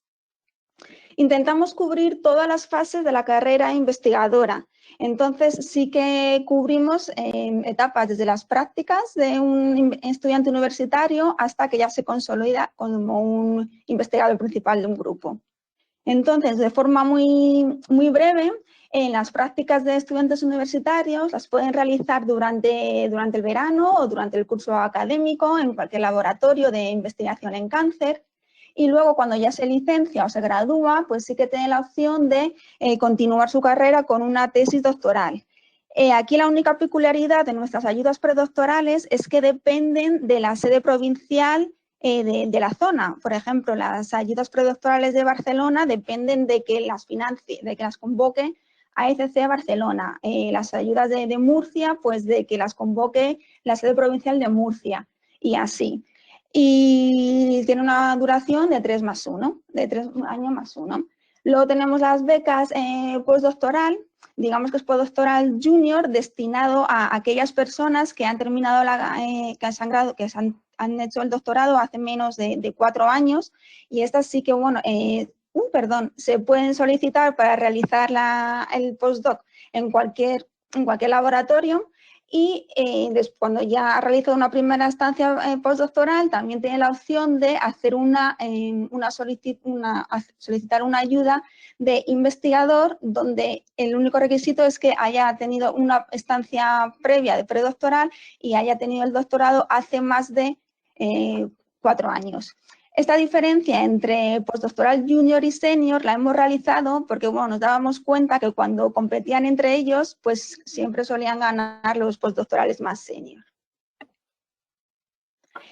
Intentamos cubrir todas las fases de la carrera investigadora. Entonces, sí que cubrimos etapas desde las prácticas de un estudiante universitario hasta que ya se consolida como un investigador principal de un grupo. Entonces, de forma muy breve, en las prácticas de estudiantes universitarios las pueden realizar durante el verano o durante el curso académico en cualquier laboratorio de investigación en cáncer. Y luego, cuando ya se licencia o se gradúa, pues sí que tiene la opción de continuar su carrera con una tesis doctoral. Aquí la única peculiaridad de nuestras ayudas predoctorales es que dependen de la sede provincial de la zona. Por ejemplo, las ayudas predoctorales de Barcelona dependen de que las financie, de que las convoque AECC Barcelona. Las ayudas de Murcia, pues de que las convoque la sede provincial de Murcia y así. Y tiene una duración de 3 más 1, de 3 años más 1. Luego tenemos las becas postdoctoral, digamos que es postdoctoral junior, destinado a aquellas personas que han terminado, han hecho el doctorado hace menos de 4 años y estas sí que, bueno, se pueden solicitar para realizar el postdoc en cualquier laboratorio. Y cuando ya ha realizado una primera estancia postdoctoral, también tiene la opción de hacer solicitar una ayuda de investigador, donde el único requisito es que haya tenido una estancia previa de predoctoral y haya tenido el doctorado hace más de 4 años. Esta diferencia entre postdoctoral junior y senior la hemos realizado porque, bueno, nos dábamos cuenta que cuando competían entre ellos, pues siempre solían ganar los postdoctorales más senior.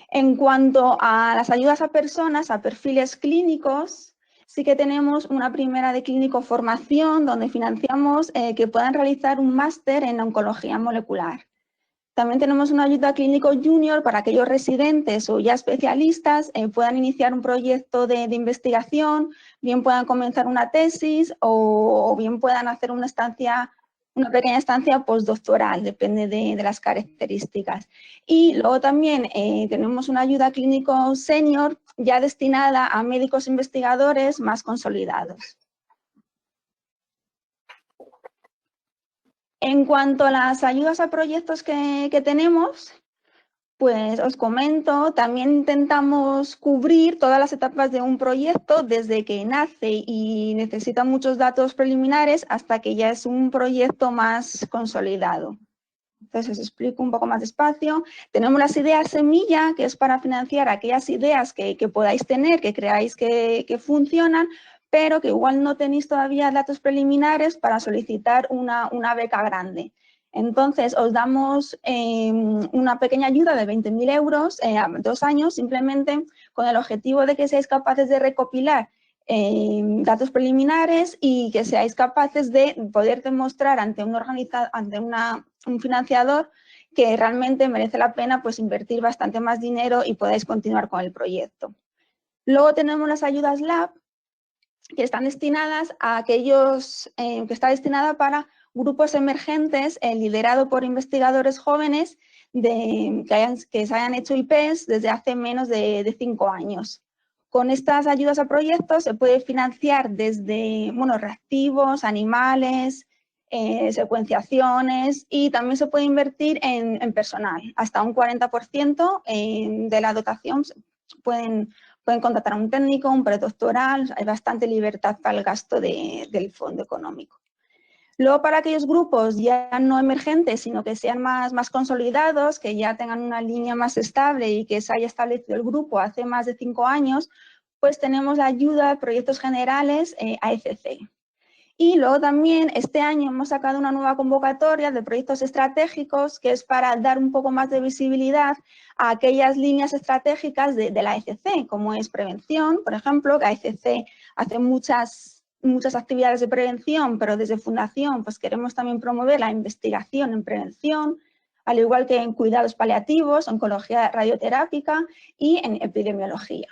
En cuanto a las ayudas a personas, a perfiles clínicos, sí que tenemos una primera de clínico formación donde financiamos que puedan realizar un máster en oncología molecular. También tenemos una ayuda clínico junior para aquellos residentes o ya especialistas puedan iniciar un proyecto de investigación, bien puedan comenzar una tesis o bien puedan hacer una pequeña estancia postdoctoral, depende de las características. Y luego también tenemos una ayuda clínico senior ya destinada a médicos investigadores más consolidados. En cuanto a las ayudas a proyectos que tenemos, pues os comento, también intentamos cubrir todas las etapas de un proyecto desde que nace y necesita muchos datos preliminares hasta que ya es un proyecto más consolidado. Entonces os explico un poco más despacio. Tenemos las ideas semilla, que es para financiar aquellas ideas que podáis tener, que creáis que funcionan, pero que igual no tenéis todavía datos preliminares para solicitar una beca grande. Entonces, os damos una pequeña ayuda de 20.000 euros a 2 años, simplemente con el objetivo de que seáis capaces de recopilar datos preliminares y que seáis capaces de poder demostrar ante un financiador que realmente merece la pena pues, invertir bastante más dinero y podáis continuar con el proyecto. Luego tenemos las ayudas LAB, que están destinadas a aquellos, que está destinada para grupos emergentes liderados por investigadores jóvenes que se hayan hecho IPs desde hace menos de 5 años. Con estas ayudas a proyectos se puede financiar desde reactivos, animales, secuenciaciones y también se puede invertir en personal. Hasta un 40% de la dotación pueden contratar a un técnico, un predoctoral, hay bastante libertad para el gasto del fondo económico. Luego, para aquellos grupos ya no emergentes, sino que sean más consolidados, que ya tengan una línea más estable y que se haya establecido el grupo hace más de 5 años, pues tenemos la ayuda a proyectos generales AFC. Y luego también este año hemos sacado una nueva convocatoria de proyectos estratégicos que es para dar un poco más de visibilidad a aquellas líneas estratégicas de la AFC, como es prevención, por ejemplo, que AFC hace muchas actividades de prevención, pero desde Fundación pues queremos también promover la investigación en prevención, al igual que en cuidados paliativos, oncología radioterápica y en epidemiología.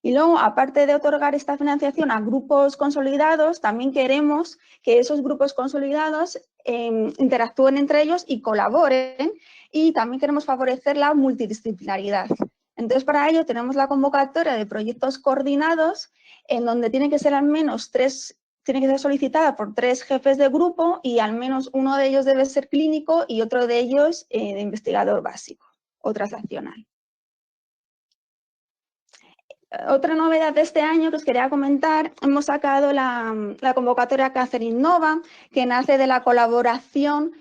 Y luego, aparte de otorgar esta financiación a grupos consolidados, también queremos que esos grupos consolidados interactúen entre ellos y colaboren, y también queremos favorecer la multidisciplinaridad. Entonces, para ello tenemos la convocatoria de proyectos coordinados, en donde tiene que ser al menos tiene que ser solicitada por 3 jefes de grupo y al menos uno de ellos debe ser clínico y otro de ellos de investigador básico o translacional. Otra novedad de este año que os quería comentar, hemos sacado la convocatoria Cáncer Innova, que nace de la colaboración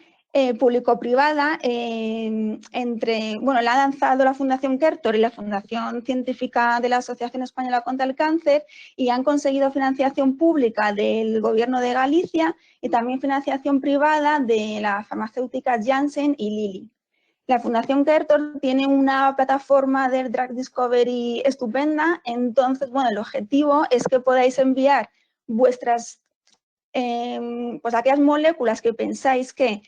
público-privada la ha lanzado la Fundación Quertor y la Fundación Científica de la Asociación Española contra el Cáncer, y han conseguido financiación pública del Gobierno de Galicia y también financiación privada de las farmacéuticas Janssen y Lilly. La Fundación Quertor tiene una plataforma de Drug Discovery estupenda, entonces, el objetivo es que podáis enviar vuestras, aquellas moléculas que pensáis que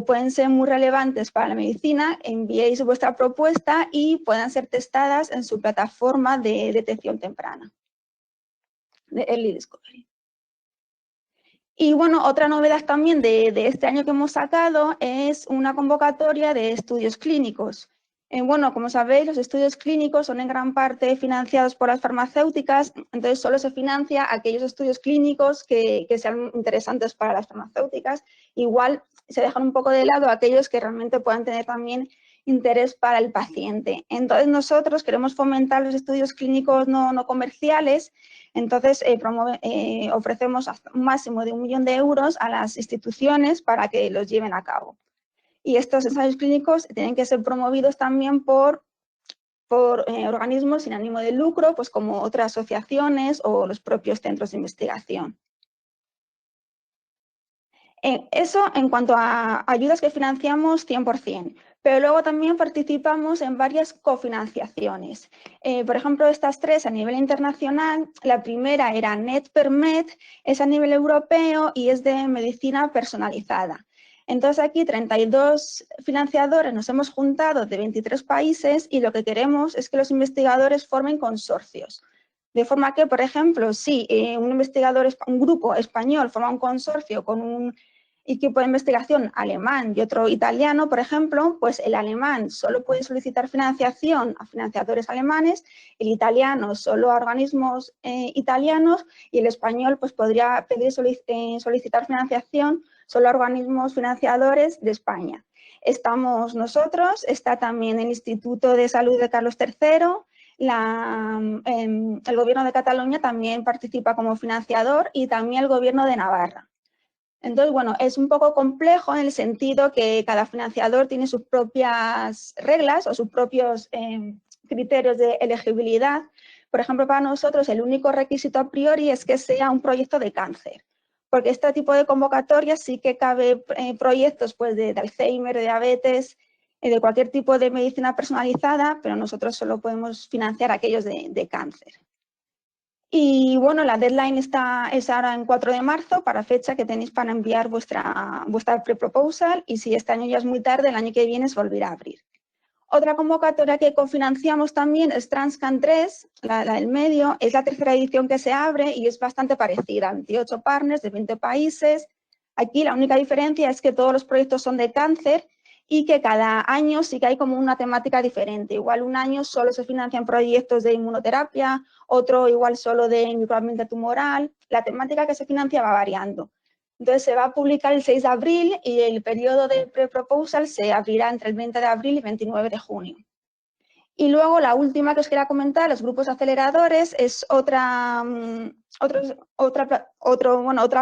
pueden ser muy relevantes para la medicina, enviéis vuestra propuesta y puedan ser testadas en su plataforma de detección temprana, de Early Discovery. Y otra novedad también de este año que hemos sacado es una convocatoria de estudios clínicos. Como sabéis, los estudios clínicos son en gran parte financiados por las farmacéuticas, entonces solo se financia aquellos estudios clínicos que sean interesantes para las farmacéuticas. Igual se dejan un poco de lado aquellos que realmente puedan tener también interés para el paciente. Entonces nosotros queremos fomentar los estudios clínicos no comerciales. Entonces, ofrecemos hasta un máximo de 1 millón de euros a las instituciones para que los lleven a cabo. Y estos ensayos clínicos tienen que ser promovidos también por organismos sin ánimo de lucro, pues como otras asociaciones o los propios centros de investigación. Eso en cuanto a ayudas que financiamos 100%. pero luego también participamos en varias cofinanciaciones. Por ejemplo, estas tres a nivel internacional, la primera era NetPermed, es a nivel europeo y es de medicina personalizada. Entonces aquí 32 financiadores nos hemos juntado de 23 países y lo que queremos es que los investigadores formen consorcios. De forma que, por ejemplo, si un grupo español forma un consorcio con un equipo de investigación alemán y otro italiano, por ejemplo, pues el alemán solo puede solicitar financiación a financiadores alemanes, el italiano solo a organismos italianos y el español pues podría pedir solicitar financiación solo a organismos financiadores de España. Estamos nosotros, está también el Instituto de Salud de Carlos III, el Gobierno de Cataluña también participa como financiador y también el Gobierno de Navarra. Entonces, bueno, es un poco complejo en el sentido que cada financiador tiene sus propias reglas o sus propios criterios de elegibilidad. Por ejemplo, para nosotros el único requisito a priori es que sea un proyecto de cáncer, porque este tipo de convocatorias sí que cabe proyectos pues, de Alzheimer, de diabetes, de cualquier tipo de medicina personalizada, pero nosotros solo podemos financiar aquellos de cáncer. Y bueno, la deadline es ahora en 4 de marzo, para fecha que tenéis para enviar vuestra pre-proposal, y si este año ya es muy tarde, el año que viene se volverá a abrir. Otra convocatoria que cofinanciamos también es Transcan 3, la del medio, es la tercera edición que se abre y es bastante parecida, 28 partners de 20 países. Aquí la única diferencia es que todos los proyectos son de cáncer y que cada año sí que hay como una temática diferente. Igual un año solo se financian proyectos de inmunoterapia, otro igual solo de microambiente tumoral. La temática que se financia va variando. Entonces se va a publicar el 6 de abril y el periodo de pre-proposal se abrirá entre el 20 de abril y 29 de junio. Y luego la última que os quería comentar, los grupos aceleradores, es otra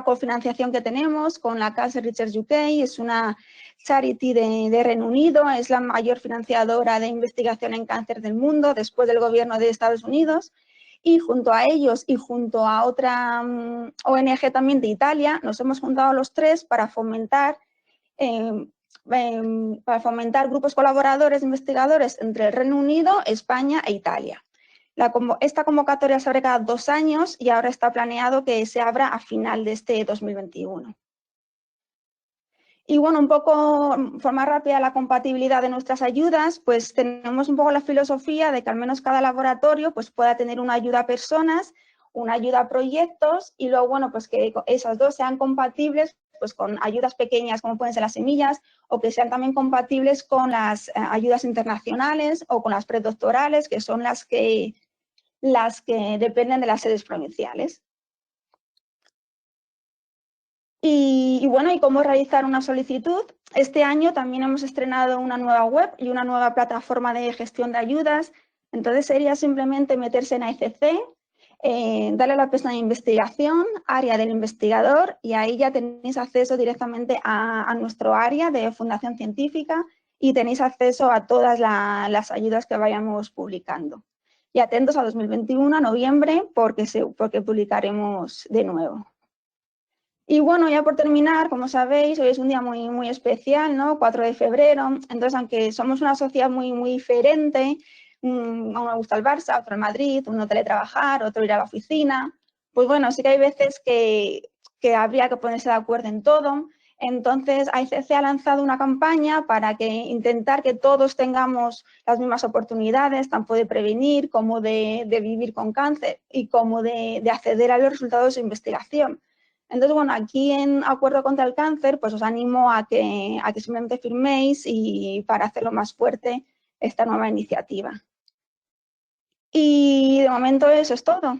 cofinanciación que tenemos con la Cancer Research UK, es una charity de Reino Unido, es la mayor financiadora de investigación en cáncer del mundo después del gobierno de Estados Unidos. Y junto a ellos y junto a otra ONG también de Italia, nos hemos juntado los tres para fomentar grupos colaboradores investigadores entre el Reino Unido, España e Italia. Esta convocatoria se abre cada 2 años y ahora está planeado que se abra a final de este 2021. Y bueno, un poco, forma rápida la compatibilidad de nuestras ayudas, pues tenemos un poco la filosofía de que al menos cada laboratorio pues pueda tener una ayuda a personas, una ayuda a proyectos y luego, bueno, pues que esas dos sean compatibles pues con ayudas pequeñas como pueden ser las semillas o que sean también compatibles con las ayudas internacionales o con las predoctorales, que son las que dependen de las sedes provinciales. Y bueno, ¿y cómo realizar una solicitud? Este año también hemos estrenado una nueva web y una nueva plataforma de gestión de ayudas. Entonces sería simplemente meterse en AICC, darle a la pestaña de investigación, área del investigador, y ahí ya tenéis acceso directamente a nuestro área de Fundación Científica y tenéis acceso a todas las ayudas que vayamos publicando. Y atentos a 2021, a noviembre, porque publicaremos de nuevo. Y bueno, ya por terminar, como sabéis, hoy es un día muy, muy especial, ¿no? 4 de febrero. Entonces, aunque somos una sociedad muy, muy diferente, a uno le gusta el Barça, otro el Madrid, uno teletrabajar, otro ir a la oficina, pues bueno, sí que hay veces que habría que ponerse de acuerdo en todo. Entonces, AICC ha lanzado una campaña para intentar que todos tengamos las mismas oportunidades, tanto de prevenir como de vivir con cáncer y como de acceder a los resultados de su investigación. Entonces, bueno, aquí en Acuerdo contra el Cáncer, pues os animo a que simplemente firméis y para hacerlo más fuerte esta nueva iniciativa. Y de momento eso es todo.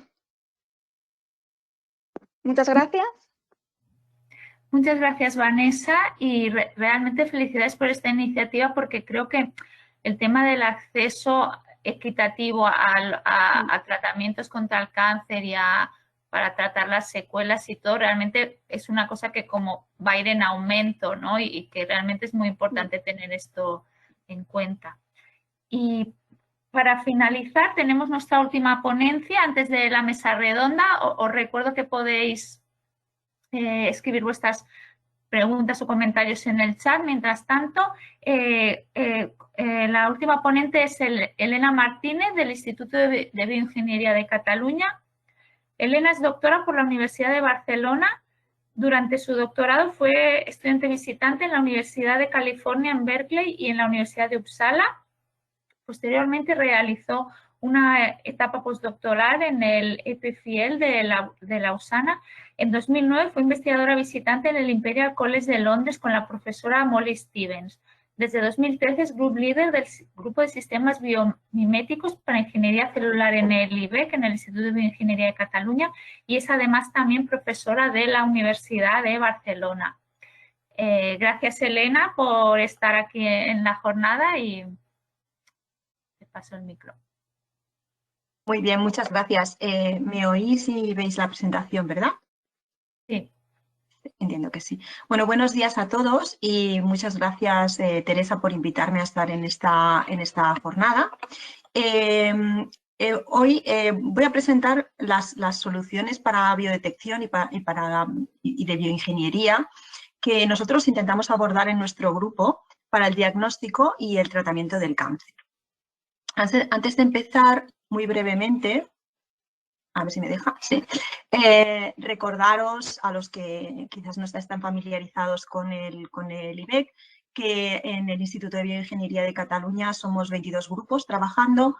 Muchas gracias. Muchas gracias, Vanessa, y realmente felicidades por esta iniciativa porque creo que el tema del acceso equitativo a tratamientos contra el cáncer y para tratar las secuelas y todo, realmente es una cosa que como va a ir en aumento, ¿no? Y que realmente es muy importante tener esto en cuenta. Y para finalizar, tenemos nuestra última ponencia antes de la mesa redonda. Os recuerdo que podéis escribir vuestras preguntas o comentarios en el chat. Mientras tanto, la última ponente es Elena Martínez, del Instituto de Bioingeniería de Cataluña. Elena es doctora por la Universidad de Barcelona. Durante su doctorado fue estudiante visitante en la Universidad de California en Berkeley y en la Universidad de Uppsala. Posteriormente realizó una etapa postdoctoral en el EPFL de Lausana. En 2009 fue investigadora visitante en el Imperial College de Londres con la profesora Molly Stevens. Desde 2013 es Group Leader del Grupo de Sistemas Biomiméticos para Ingeniería Celular en el IBEC, en el Instituto de Bioingeniería de Cataluña, y es además también profesora de la Universidad de Barcelona. Gracias, Elena, por estar aquí en la jornada y te paso el micro. Muy bien, muchas gracias. ¿Me oís y veis la presentación, verdad? Sí. Entiendo que sí. Bueno, buenos días a todos y muchas gracias, Teresa, por invitarme a estar en esta jornada. Hoy voy a presentar las soluciones para biodetección y de bioingeniería que nosotros intentamos abordar en nuestro grupo para el diagnóstico y el tratamiento del cáncer. Antes de empezar, muy brevemente, a ver si me deja, sí. Recordaros a los que quizás no están familiarizados con el IBEC, que en el Instituto de Bioingeniería de Cataluña somos 22 grupos trabajando,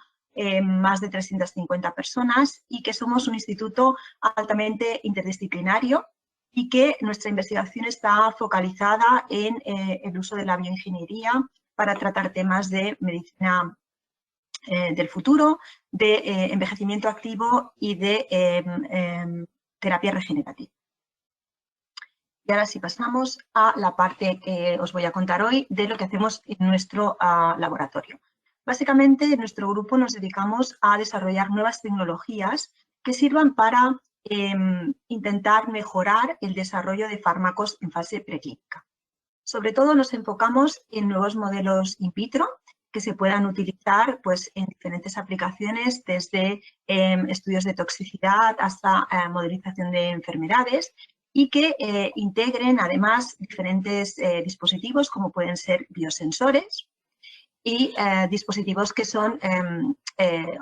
más de 350 personas, y que somos un instituto altamente interdisciplinario y que nuestra investigación está focalizada en el uso de la bioingeniería para tratar temas de medicina del futuro, de envejecimiento activo y de terapia regenerativa. Y ahora sí pasamos a la parte que os voy a contar hoy de lo que hacemos en nuestro laboratorio. Básicamente, en nuestro grupo nos dedicamos a desarrollar nuevas tecnologías que sirvan para intentar mejorar el desarrollo de fármacos en fase preclínica. Sobre todo nos enfocamos en nuevos modelos in vitro que se puedan utilizar pues, en diferentes aplicaciones, desde estudios de toxicidad hasta modelización de enfermedades, y que integren además diferentes dispositivos como pueden ser biosensores y dispositivos que son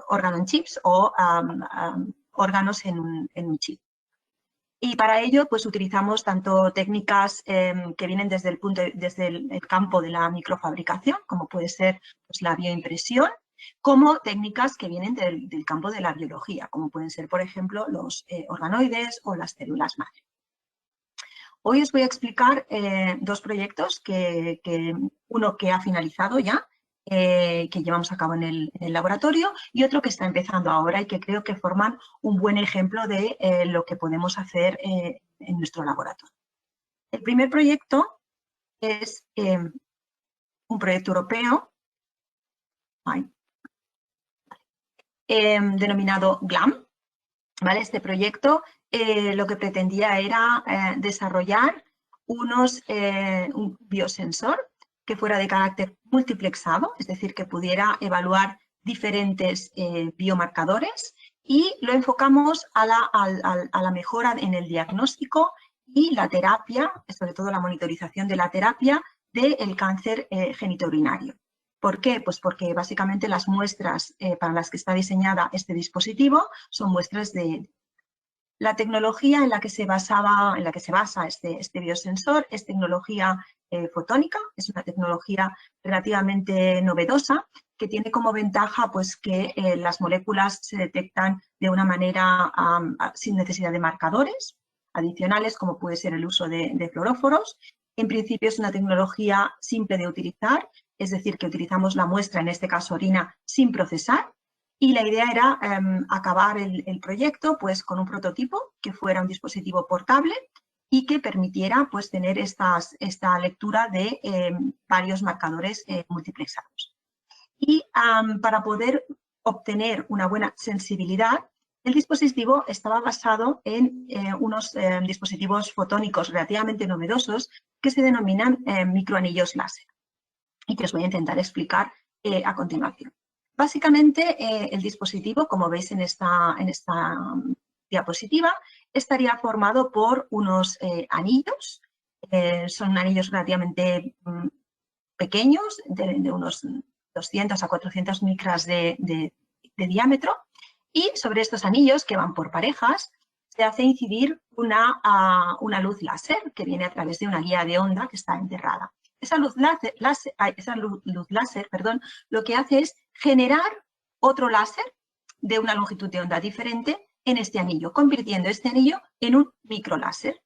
órgano en chips o órganos en un chip. Y para ello, pues utilizamos tanto técnicas que vienen desde el campo de la microfabricación, como puede ser pues, la bioimpresión, como técnicas que vienen del campo de la biología, como pueden ser, por ejemplo, los organoides o las células madre. Hoy os voy a explicar dos proyectos, uno que ha finalizado ya, que llevamos a cabo en el laboratorio, y otro que está empezando ahora y que creo que forman un buen ejemplo de lo que podemos hacer en nuestro laboratorio. El primer proyecto es un proyecto europeo denominado GLAM. ¿Vale? Este proyecto lo que pretendía era desarrollar un biosensor que fuera de carácter multiplexado, es decir, que pudiera evaluar diferentes biomarcadores, y lo enfocamos a la mejora en el diagnóstico y la terapia, sobre todo la monitorización de la terapia del cáncer genitourinario. ¿Por qué? Pues porque básicamente las muestras para las que está diseñada este dispositivo son muestras de... La tecnología en la que se basa este biosensor es tecnología fotónica, es una tecnología relativamente novedosa que tiene como ventaja pues, que las moléculas se detectan de una manera sin necesidad de marcadores adicionales, como puede ser el uso de fluoróforos. En principio es una tecnología simple de utilizar, es decir, que utilizamos la muestra, en este caso orina, sin procesar. Y la idea era acabar el proyecto pues, con un prototipo que fuera un dispositivo portable y que permitiera pues, tener esta lectura de varios marcadores multiplexados. Y para poder obtener una buena sensibilidad, el dispositivo estaba basado en unos dispositivos fotónicos relativamente novedosos que se denominan microanillos láser y que os voy a intentar explicar a continuación. Básicamente, el dispositivo, como veis en esta diapositiva, estaría formado por unos anillos Son anillos relativamente pequeños, de unos 200 a 400 micras de diámetro, y sobre estos anillos, que van por parejas, se hace incidir una luz láser que viene a través de una guía de onda que está enterrada. Esa luz láser, lo que hace es generar otro láser de una longitud de onda diferente en este anillo, convirtiendo este anillo en un microláser.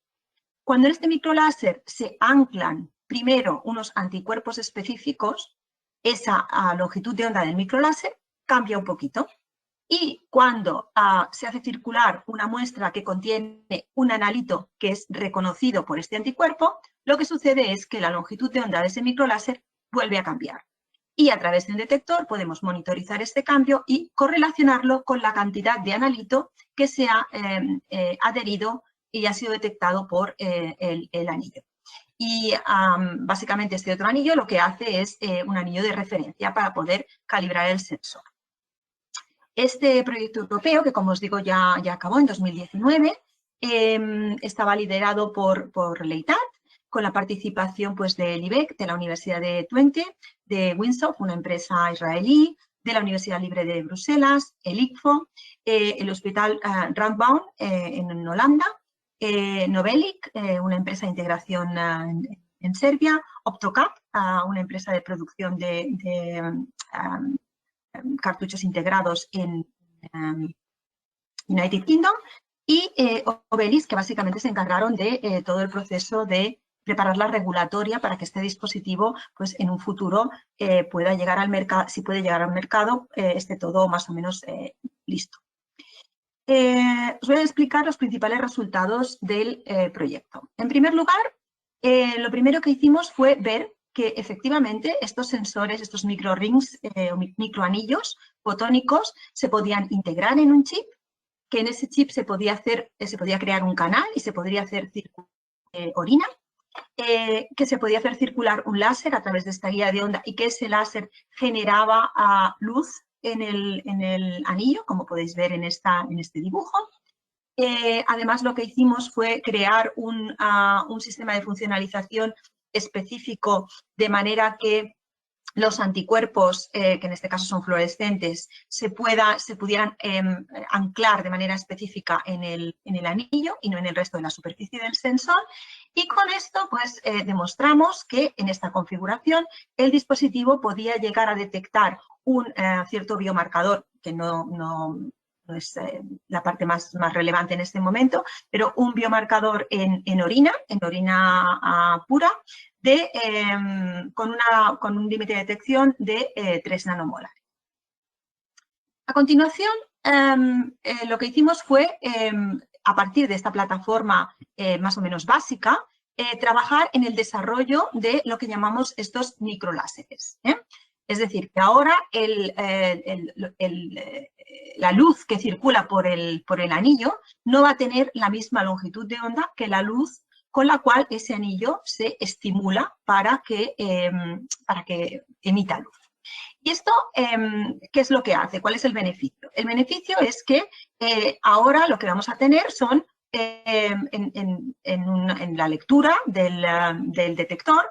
Cuando en este microláser se anclan primero unos anticuerpos específicos, esa longitud de onda del microláser cambia un poquito. Y cuando se hace circular una muestra que contiene un analito que es reconocido por este anticuerpo, lo que sucede es que la longitud de onda de ese microláser vuelve a cambiar. Y a través de un detector podemos monitorizar este cambio y correlacionarlo con la cantidad de analito que se ha adherido y ha sido detectado por el anillo. Y básicamente este otro anillo lo que hace es un anillo de referencia para poder calibrar el sensor. Este proyecto europeo, que como os digo ya acabó en 2019, estaba liderado por Leitat, con la participación pues, del IBEC, de la Universidad de Twente, de Winsoft, una empresa israelí, de la Universidad Libre de Bruselas, el ICFO, el Hospital Radboud en Holanda, Novelic, una empresa de integración en Serbia, Optocap, una empresa de producción de cartuchos integrados en United Kingdom, y Obelis, que básicamente se encargaron de todo el proceso de preparar la regulatoria para que este dispositivo, pues en un futuro pueda llegar al mercado, si puede llegar al mercado, esté todo más o menos listo. Os voy a explicar los principales resultados del proyecto. En primer lugar, lo primero que hicimos fue ver que efectivamente estos sensores, estos microrings o microanillos fotónicos se podían integrar en un chip, que en ese chip se podía crear un canal y se podría hacer orina, que se podía hacer circular un láser a través de esta guía de onda y que ese láser generaba luz en el anillo, como podéis ver en este dibujo. Además, lo que hicimos fue crear un sistema de funcionalización específico, de manera que los anticuerpos, que en este caso son fluorescentes, se pudieran anclar de manera específica en el anillo y no en el resto de la superficie del sensor. Y con esto pues demostramos que en esta configuración el dispositivo podía llegar a detectar un cierto biomarcador, que no es la parte más relevante en este momento, pero un biomarcador en orina pura, con un límite de detección de 3 nanomolares. A continuación, lo que hicimos fue, a partir de esta plataforma más o menos básica, trabajar en el desarrollo de lo que llamamos estos microláseres. Es decir, que ahora la luz que circula por el anillo no va a tener la misma longitud de onda que la luz con la cual ese anillo se estimula para que emita luz. ¿Y esto qué es lo que hace? ¿Cuál es el beneficio? El beneficio es que ahora lo que vamos a tener son, en la lectura del detector,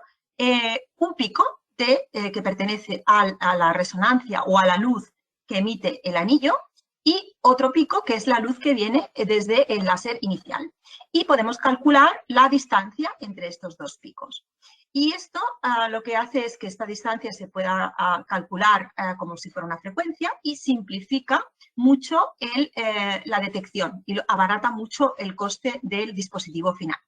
un pico que pertenece a la resonancia o a la luz que emite el anillo, y otro pico que es la luz que viene desde el láser inicial. Y podemos calcular la distancia entre estos dos picos. Y esto lo que hace es que esta distancia se pueda calcular como si fuera una frecuencia, y simplifica mucho la detección y abarata mucho el coste del dispositivo final.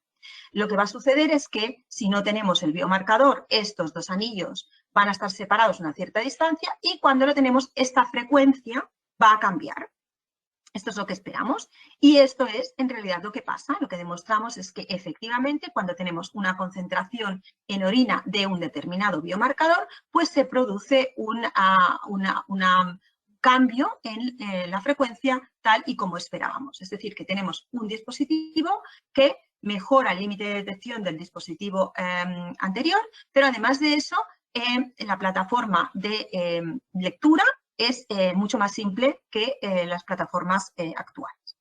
Lo que va a suceder es que si no tenemos el biomarcador, estos dos anillos van a estar separados a una cierta distancia, y cuando lo tenemos, esta frecuencia va a cambiar. Esto es lo que esperamos, y esto es en realidad lo que pasa. Lo que demostramos es que efectivamente cuando tenemos una concentración en orina de un determinado biomarcador, pues se produce un cambio en la frecuencia tal y como esperábamos. Es decir, que tenemos un dispositivo que mejora el límite de detección del dispositivo anterior, pero además de eso, la plataforma de lectura es mucho más simple que las plataformas actuales.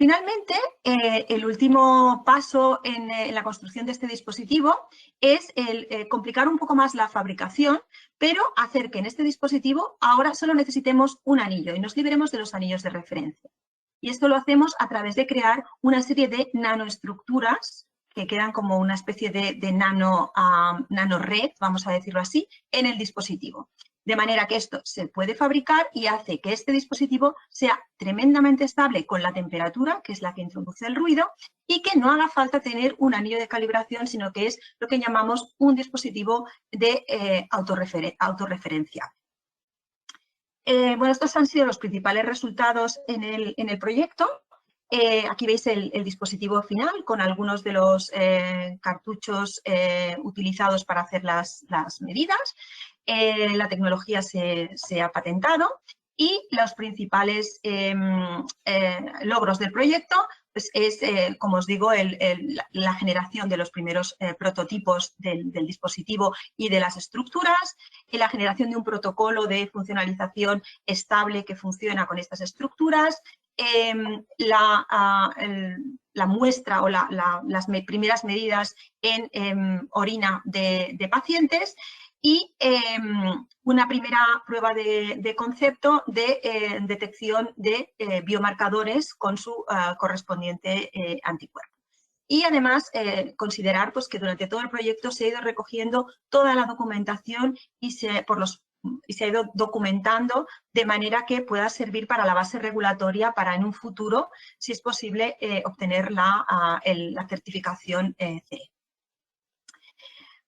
Finalmente, el último paso en la construcción de este dispositivo es el complicar un poco más la fabricación, pero hacer que en este dispositivo ahora solo necesitemos un anillo y nos liberemos de los anillos de referencia. Y esto lo hacemos a través de crear una serie de nanoestructuras que quedan como una especie de nanored, vamos a decirlo así, en el dispositivo. De manera que esto se puede fabricar y hace que este dispositivo sea tremendamente estable con la temperatura, que es la que introduce el ruido, y que no haga falta tener un anillo de calibración, sino que es lo que llamamos un dispositivo de autorreferencia. Bueno, estos han sido los principales resultados en el proyecto. Aquí veis el dispositivo final con algunos de los cartuchos utilizados para hacer las medidas. La tecnología se ha patentado y los principales logros del proyecto pues es, como os digo, la generación de los primeros prototipos del dispositivo y de las estructuras, la generación de un protocolo de funcionalización estable que funciona con estas estructuras, la muestra o las primeras medidas en orina de pacientes y una primera prueba de concepto de detección de biomarcadores con su correspondiente anticuerpo. Y además considerar pues, que durante todo el proyecto se ha ido recogiendo toda la documentación y se ha ido documentando de manera que pueda servir para la base regulatoria para en un futuro, si es posible, obtener la certificación CE.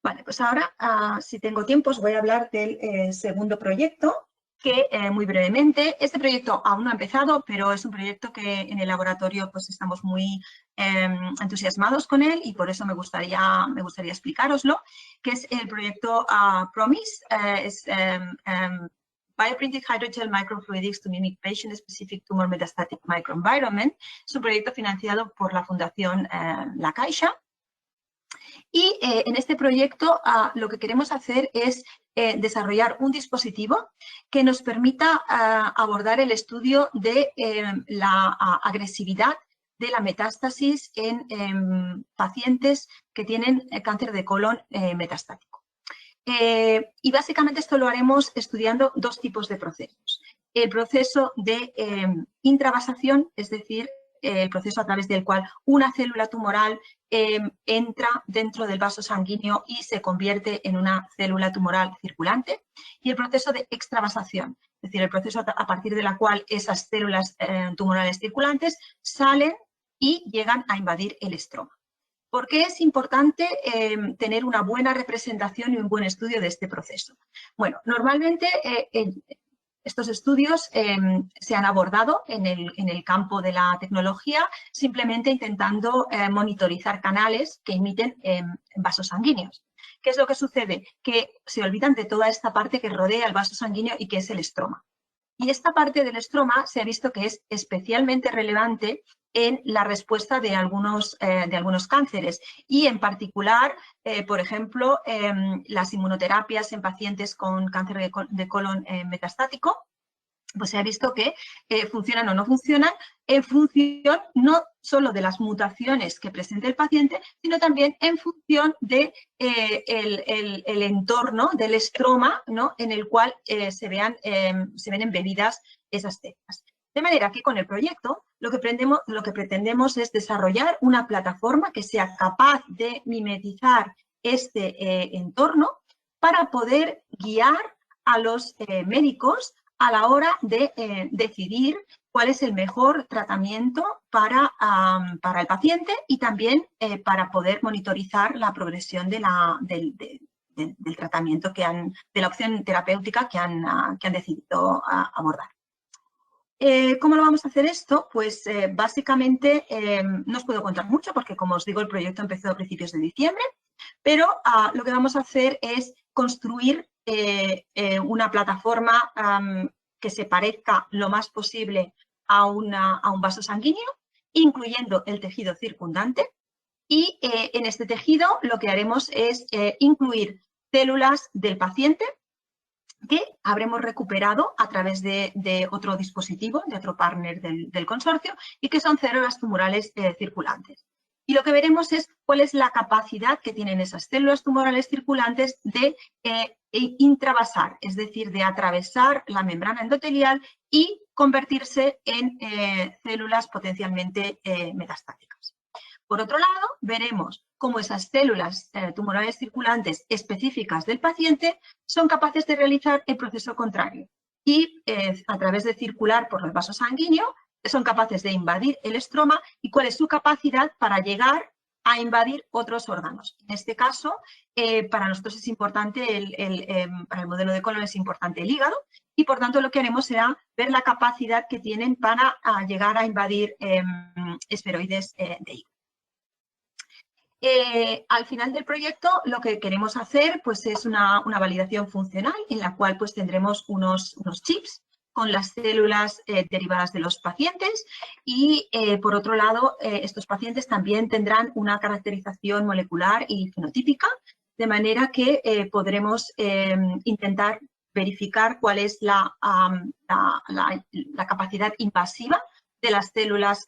Vale, pues ahora, si tengo tiempo, os voy a hablar del segundo proyecto, que muy brevemente, este proyecto aún no ha empezado, pero es un proyecto que en el laboratorio pues estamos muy entusiasmados con él y por eso me gustaría explicároslo, que es el proyecto PROMISE, es Bioprinted Hydrogel Microfluidics to Mimic Patient-Specific Tumor Metastatic Microenvironment. Es un proyecto financiado por la Fundación La Caixa. Y en este proyecto lo que queremos hacer es desarrollar un dispositivo que nos permita abordar el estudio de la agresividad de la metástasis en pacientes que tienen cáncer de colon metastático. Y básicamente esto lo haremos estudiando dos tipos de procesos. El proceso de intravasación, es decir, el proceso a través del cual una célula tumoral entra dentro del vaso sanguíneo y se convierte en una célula tumoral circulante, y el proceso de extravasación, es decir, el proceso a partir de la cual esas células tumorales circulantes salen y llegan a invadir el estroma. ¿Por qué es importante tener una buena representación y un buen estudio de este proceso? Bueno, normalmente estos estudios se han abordado en el campo de la tecnología simplemente intentando monitorizar canales que emiten vasos sanguíneos. ¿Qué es lo que sucede? Que se olvidan de toda esta parte que rodea el vaso sanguíneo y que es el estroma. Y esta parte del estroma se ha visto que es especialmente relevante en la respuesta de algunos cánceres y en particular, por ejemplo, las inmunoterapias en pacientes con cáncer de colon metastático, pues se ha visto que funcionan o no funcionan en función no solo de las mutaciones que presente el paciente, sino también en función de el entorno del estroma, ¿no?, en el cual se ven embebidas esas células. De manera que con el proyecto lo que pretendemos es desarrollar una plataforma que sea capaz de mimetizar este entorno para poder guiar a los médicos a la hora de decidir cuál es el mejor tratamiento para el paciente y también para poder monitorizar la progresión del tratamiento de la opción terapéutica que han decidido abordar. ¿Cómo lo vamos a hacer esto? Pues básicamente no os puedo contar mucho porque, como os digo, el proyecto empezó a principios de diciembre, pero lo que vamos a hacer es construir una plataforma que se parezca lo más posible a un vaso sanguíneo, incluyendo el tejido circundante. Y en este tejido lo que haremos es incluir células del paciente que habremos recuperado a través de otro dispositivo, de otro partner del consorcio, y que son células tumorales circulantes. Y lo que veremos es cuál es la capacidad que tienen esas células tumorales circulantes de intravasar, es decir, de atravesar la membrana endotelial y convertirse en células potencialmente metastáticas. Por otro lado, veremos cómo esas células tumorales circulantes específicas del paciente son capaces de realizar el proceso contrario y a través de circular por los vasos sanguíneos son capaces de invadir el estroma y cuál es su capacidad para llegar a invadir otros órganos. En este caso, para nosotros es importante, para el modelo de colon es importante el hígado y por tanto lo que haremos será ver la capacidad que tienen para llegar a invadir esferoides de hígado. Al final del proyecto lo que queremos hacer pues, es una validación funcional en la cual pues, tendremos unos chips con las células derivadas de los pacientes y, por otro lado, estos pacientes también tendrán una caracterización molecular y fenotípica, de manera que podremos intentar verificar cuál es la capacidad invasiva de las células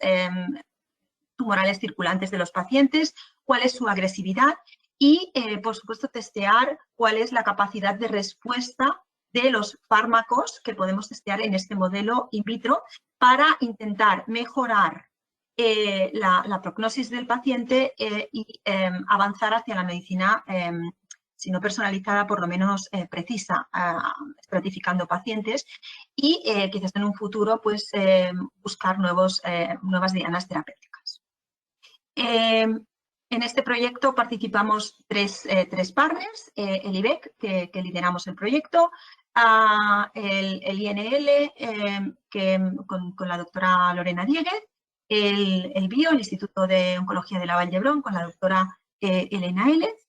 tumorales circulantes de los pacientes, cuál es su agresividad y, por supuesto, testear cuál es la capacidad de respuesta de los fármacos que podemos testear en este modelo in vitro para intentar mejorar la prognosis del paciente y avanzar hacia la medicina, si no personalizada, por lo menos precisa, estratificando pacientes y quizás en un futuro pues, buscar nuevas dianas terapéuticas. En este proyecto participamos tres partners, el IBEC, que lideramos el proyecto, el INL, con la doctora Lorena Dieguez, el BIO, el Instituto de Oncología de la Vall d'Hebron, con la doctora Elena Élez.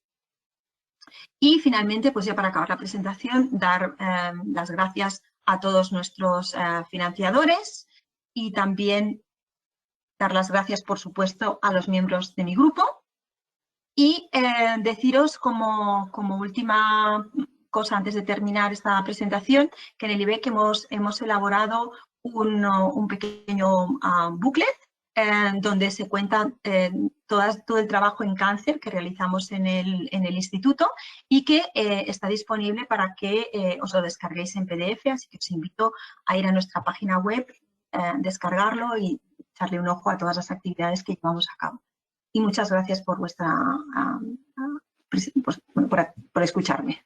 Y finalmente, pues ya para acabar la presentación, dar las gracias a todos nuestros financiadores y también dar las gracias, por supuesto, a los miembros de mi grupo y deciros como última cosa antes de terminar esta presentación que en el IBEC hemos elaborado un pequeño booklet donde se cuenta todo el trabajo en cáncer que realizamos en el instituto y que está disponible para que os lo descarguéis en PDF, así que os invito a ir a nuestra página web, descargarlo y echarle un ojo a todas las actividades que llevamos a cabo. Y muchas gracias por vuestra por escucharme.